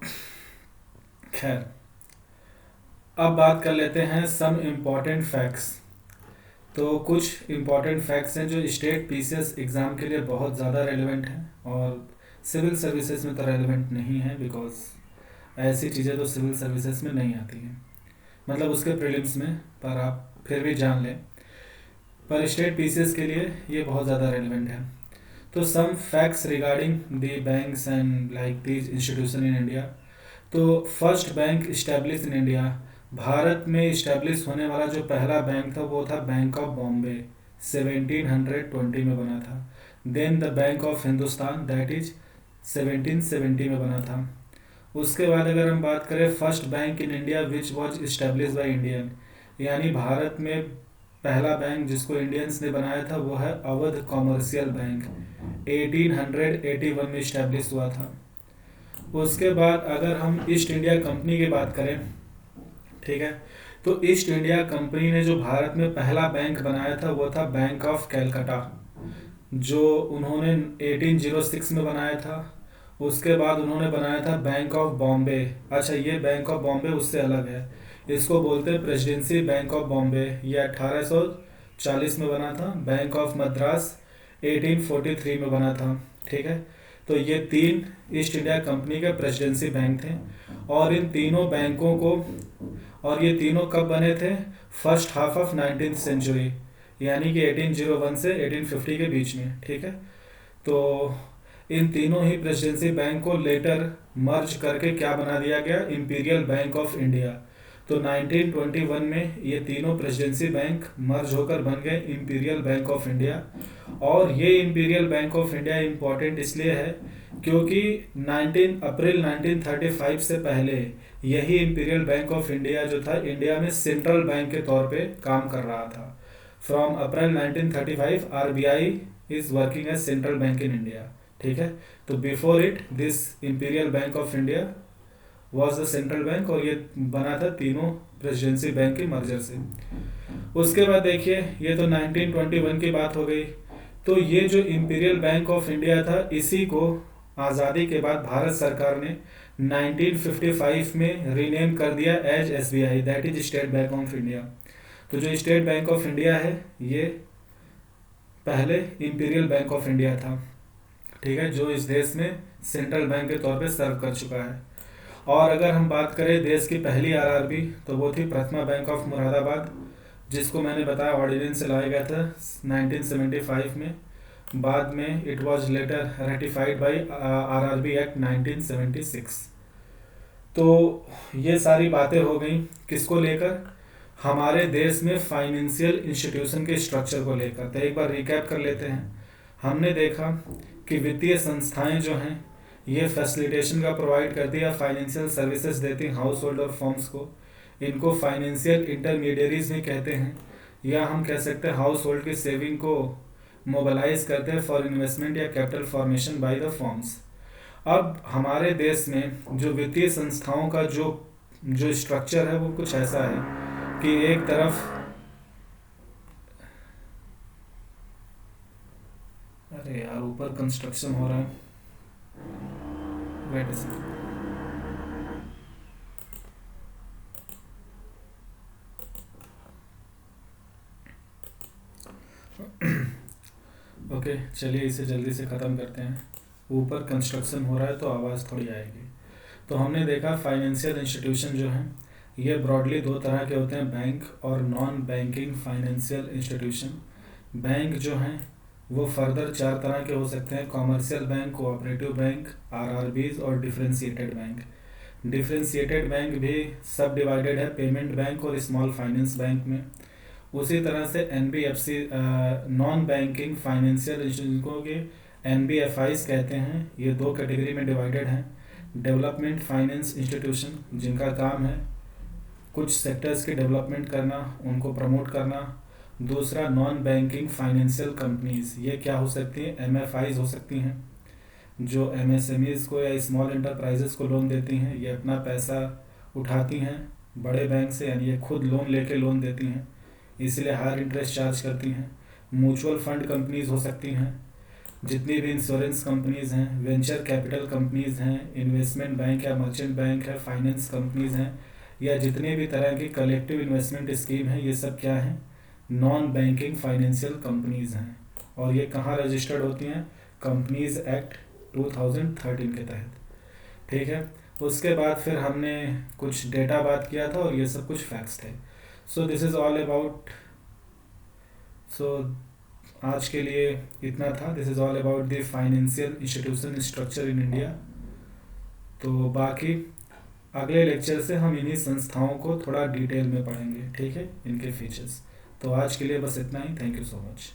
[SPEAKER 1] खैर, अब बात कर लेते हैं सम इम्पॉर्टेंट फैक्ट्स। तो कुछ इम्पॉर्टेंट फैक्ट्स हैं जो स्टेट पीसीएस एग्ज़ाम के लिए बहुत ज़्यादा रेलेवेंट हैं और सिविल सर्विसेज में तो रेलेवेंट नहीं है, बिकॉज ऐसी चीज़ें तो सिविल सर्विसेज में नहीं आती हैं, मतलब उसके प्रीलिम्स में, पर आप फिर भी जान लें, पर स्टेट पीसीएस के लिए ये बहुत ज़्यादा रेलिवेंट है। तो some facts regarding the banks and like these institution in India. तो first bank establish in India, Bharat में इस्टेब्लिश होने वाला जो पहला बैंक था वो था बैंक ऑफ बॉम्बे, 1720 में बना था। Then the Bank of Hindustan, that is 1770 में बना था। उसके बाद अगर हम बात करें first bank in India which was establish by Indian, यानी भारत में पहला बैंक जिसको इंडियंस ने बनाया था वो है अवध कॉमर्शियल बैंक, 1881 में इस्टेब्लिश हुआ था। उसके बाद अगर हम ईस्ट इंडिया कंपनी की बात करें, ठीक है, तो ईस्ट इंडिया कंपनी ने जो भारत में पहला बैंक बनाया था वो था बैंक ऑफ कैलकाटा, जो उन्होंने 1806 में बनाया था। उसके बाद उन्होंने बनाया था बैंक ऑफ बॉम्बे। अच्छा, ये बैंक ऑफ बॉम्बे उससे अलग है, इसको बोलते हैं प्रेसिडेंसी बैंक ऑफ बॉम्बे, ये 1840 में बना था। बैंक ऑफ मद्रास 1843 में बना था, ठीक है। तो ये तीन ईस्ट इंडिया कंपनी के प्रेसिडेंसी बैंक थे, और इन तीनों बैंकों को, और ये तीनों कब बने थे, first half of 19th century, यानी कि 1801 से 1850 के बीच में, ठीक है। तो इन तीनों ही प्रेसिडेंसी बैंक को लेटर मर्ज करके क्या बना दिया गया, इंपीरियल बैंक ऑफ इंडिया। तो 1921 में ये तीनों प्रेसिडेंसी बैंक मर्ज होकर बन गए इंपीरियल बैंक ऑफ इंडिया। और ये imperial Bank of India important इसलिए है क्योंकि 19 अप्रैल 1935 से पहले यही इंपीरियल बैंक ऑफ इंडिया जो था इंडिया में सेंट्रल बैंक के तौर पे काम कर रहा था। From April 1935 RBI is working as central bank in India, ठीक है। तो before it this Imperial Bank of India was the central bank, और ये बना था तीनों प्रेसिडेंसी बैंक के मर्जर से। उसके बाद देखिए, ये तो 1921 की बात हो गई। तो ये जो इंपीरियल बैंक ऑफ इंडिया था, इसी को आज़ादी के बाद भारत सरकार ने 1955 में रीनेम कर दिया as SBI, that is State bank of India. तो जो स्टेट बैंक ऑफ इंडिया है ये पहले इंपीरियल बैंक ऑफ इंडिया था, ठीक है, जो इस देश में सेंट्रल बैंक के तौर पे सर्व कर चुका है। और अगर हम बात करें देश की पहली आरआरबी, तो वो थी प्रथमा बैंक ऑफ मुरादाबाद, जिसको मैंने बताया ऑर्डिनेंस से लाया गया था 1975 में। बाद में it was later ratified by RRB act 1976। तो ये सारी बातें हो गई किसको लेकर, हमारे देश में फाइनेंशियल इंस्टीट्यूशन के स्ट्रक्चर को लेकर। तो एक बार रिकैप कर लेते हैं। हमने देखा कि वित्तीय संस्थाएं जो हैं ये फैसिलिटेशन का प्रोवाइड करती है, फाइनेंशियल सर्विसेज देती हैं हाउस होल्ड और फर्म्स को। इनको फाइनेंशियल इंटरमीडियरीज भी कहते हैं, या हम कह सकते हैं हाउस होल्ड की सेविंग को मोबालाइज करते हैं फॉर इन्वेस्टमेंट या capital formation by the firms. अब हमारे देश में जो वित्तीय संस्थाओं का जो जो स्ट्रक्चर है वो कुछ ऐसा है कि एक तरफ, अरे यार ऊपर कंस्ट्रक्शन हो रहा है, वेट अ सेकंड। ओके, चलिए इसे जल्दी से ख़त्म करते हैं। ऊपर कंस्ट्रक्शन हो रहा है तो आवाज़ थोड़ी आएगी। तो हमने देखा फाइनेंशियल इंस्टीट्यूशन जो हैं ये ब्रॉडली दो तरह के होते हैं, बैंक और non banking financial institution. Bank जो हैं वो फर्दर चार तरह के हो सकते हैं, commercial bank, cooperative bank, RRBs और डिफरेंशिएटेड बैंक। डिफरेंशिएटेड बैंक भी सब डिवाइडेड है पेमेंट बैंक और स्मॉल फाइनेंस बैंक में। उसी तरह से NBFC non banking financial institution को के एनबीएफआईज कहते हैं। ये दो कैटेगरी में डिवाइडेड हैं। डेवलपमेंट फाइनेंस इंस्टीट्यूशन जिनका काम है कुछ सेक्टर्स की डेवलपमेंट करना, उनको प्रमोट करना। दूसरा नॉन बैंकिंग फाइनेंशियल कंपनीज, ये क्या हो सकती हैं, एमएफआईज हो सकती हैं, जो एमएसएमईज को या स्मॉल एंटरप्राइजेस को लोन देती हैं। ये अपना पैसा उठाती हैं बड़े बैंक से, यानी ये खुद लोन लेके लोन देती हैं, इसलिए हायर इंटरेस्ट चार्ज करती हैं। म्यूचुअल फंड कंपनीज हो सकती हैं, जितनी भी इंश्योरेंस कंपनीज हैं, वेंचर कैपिटल कंपनीज हैं, इन्वेस्टमेंट बैंक या मर्चेंट बैंक है, फाइनेंस कंपनीज हैं, या जितनी भी तरह की कलेक्टिव इन्वेस्टमेंट स्कीम है, ये सब क्या हैं, नॉन बैंकिंग फाइनेंशियल कंपनीज हैं। और ये कहाँ रजिस्टर्ड होती हैं, कंपनीज एक्ट 2013 के तहत, ठीक है। उसके बाद फिर हमने कुछ डेटा बात किया था और ये सब कुछ फैक्ट्स थे। So this is all about, so आज के लिए इतना था। This is all about the financial institution structure in India. तो बाकी अगले लेक्चर से हम इन्हीं संस्थाओं को थोड़ा डिटेल में पढ़ेंगे, ठीक है, इनके फीचर्स। तो आज के लिए बस इतना ही। Thank you so much.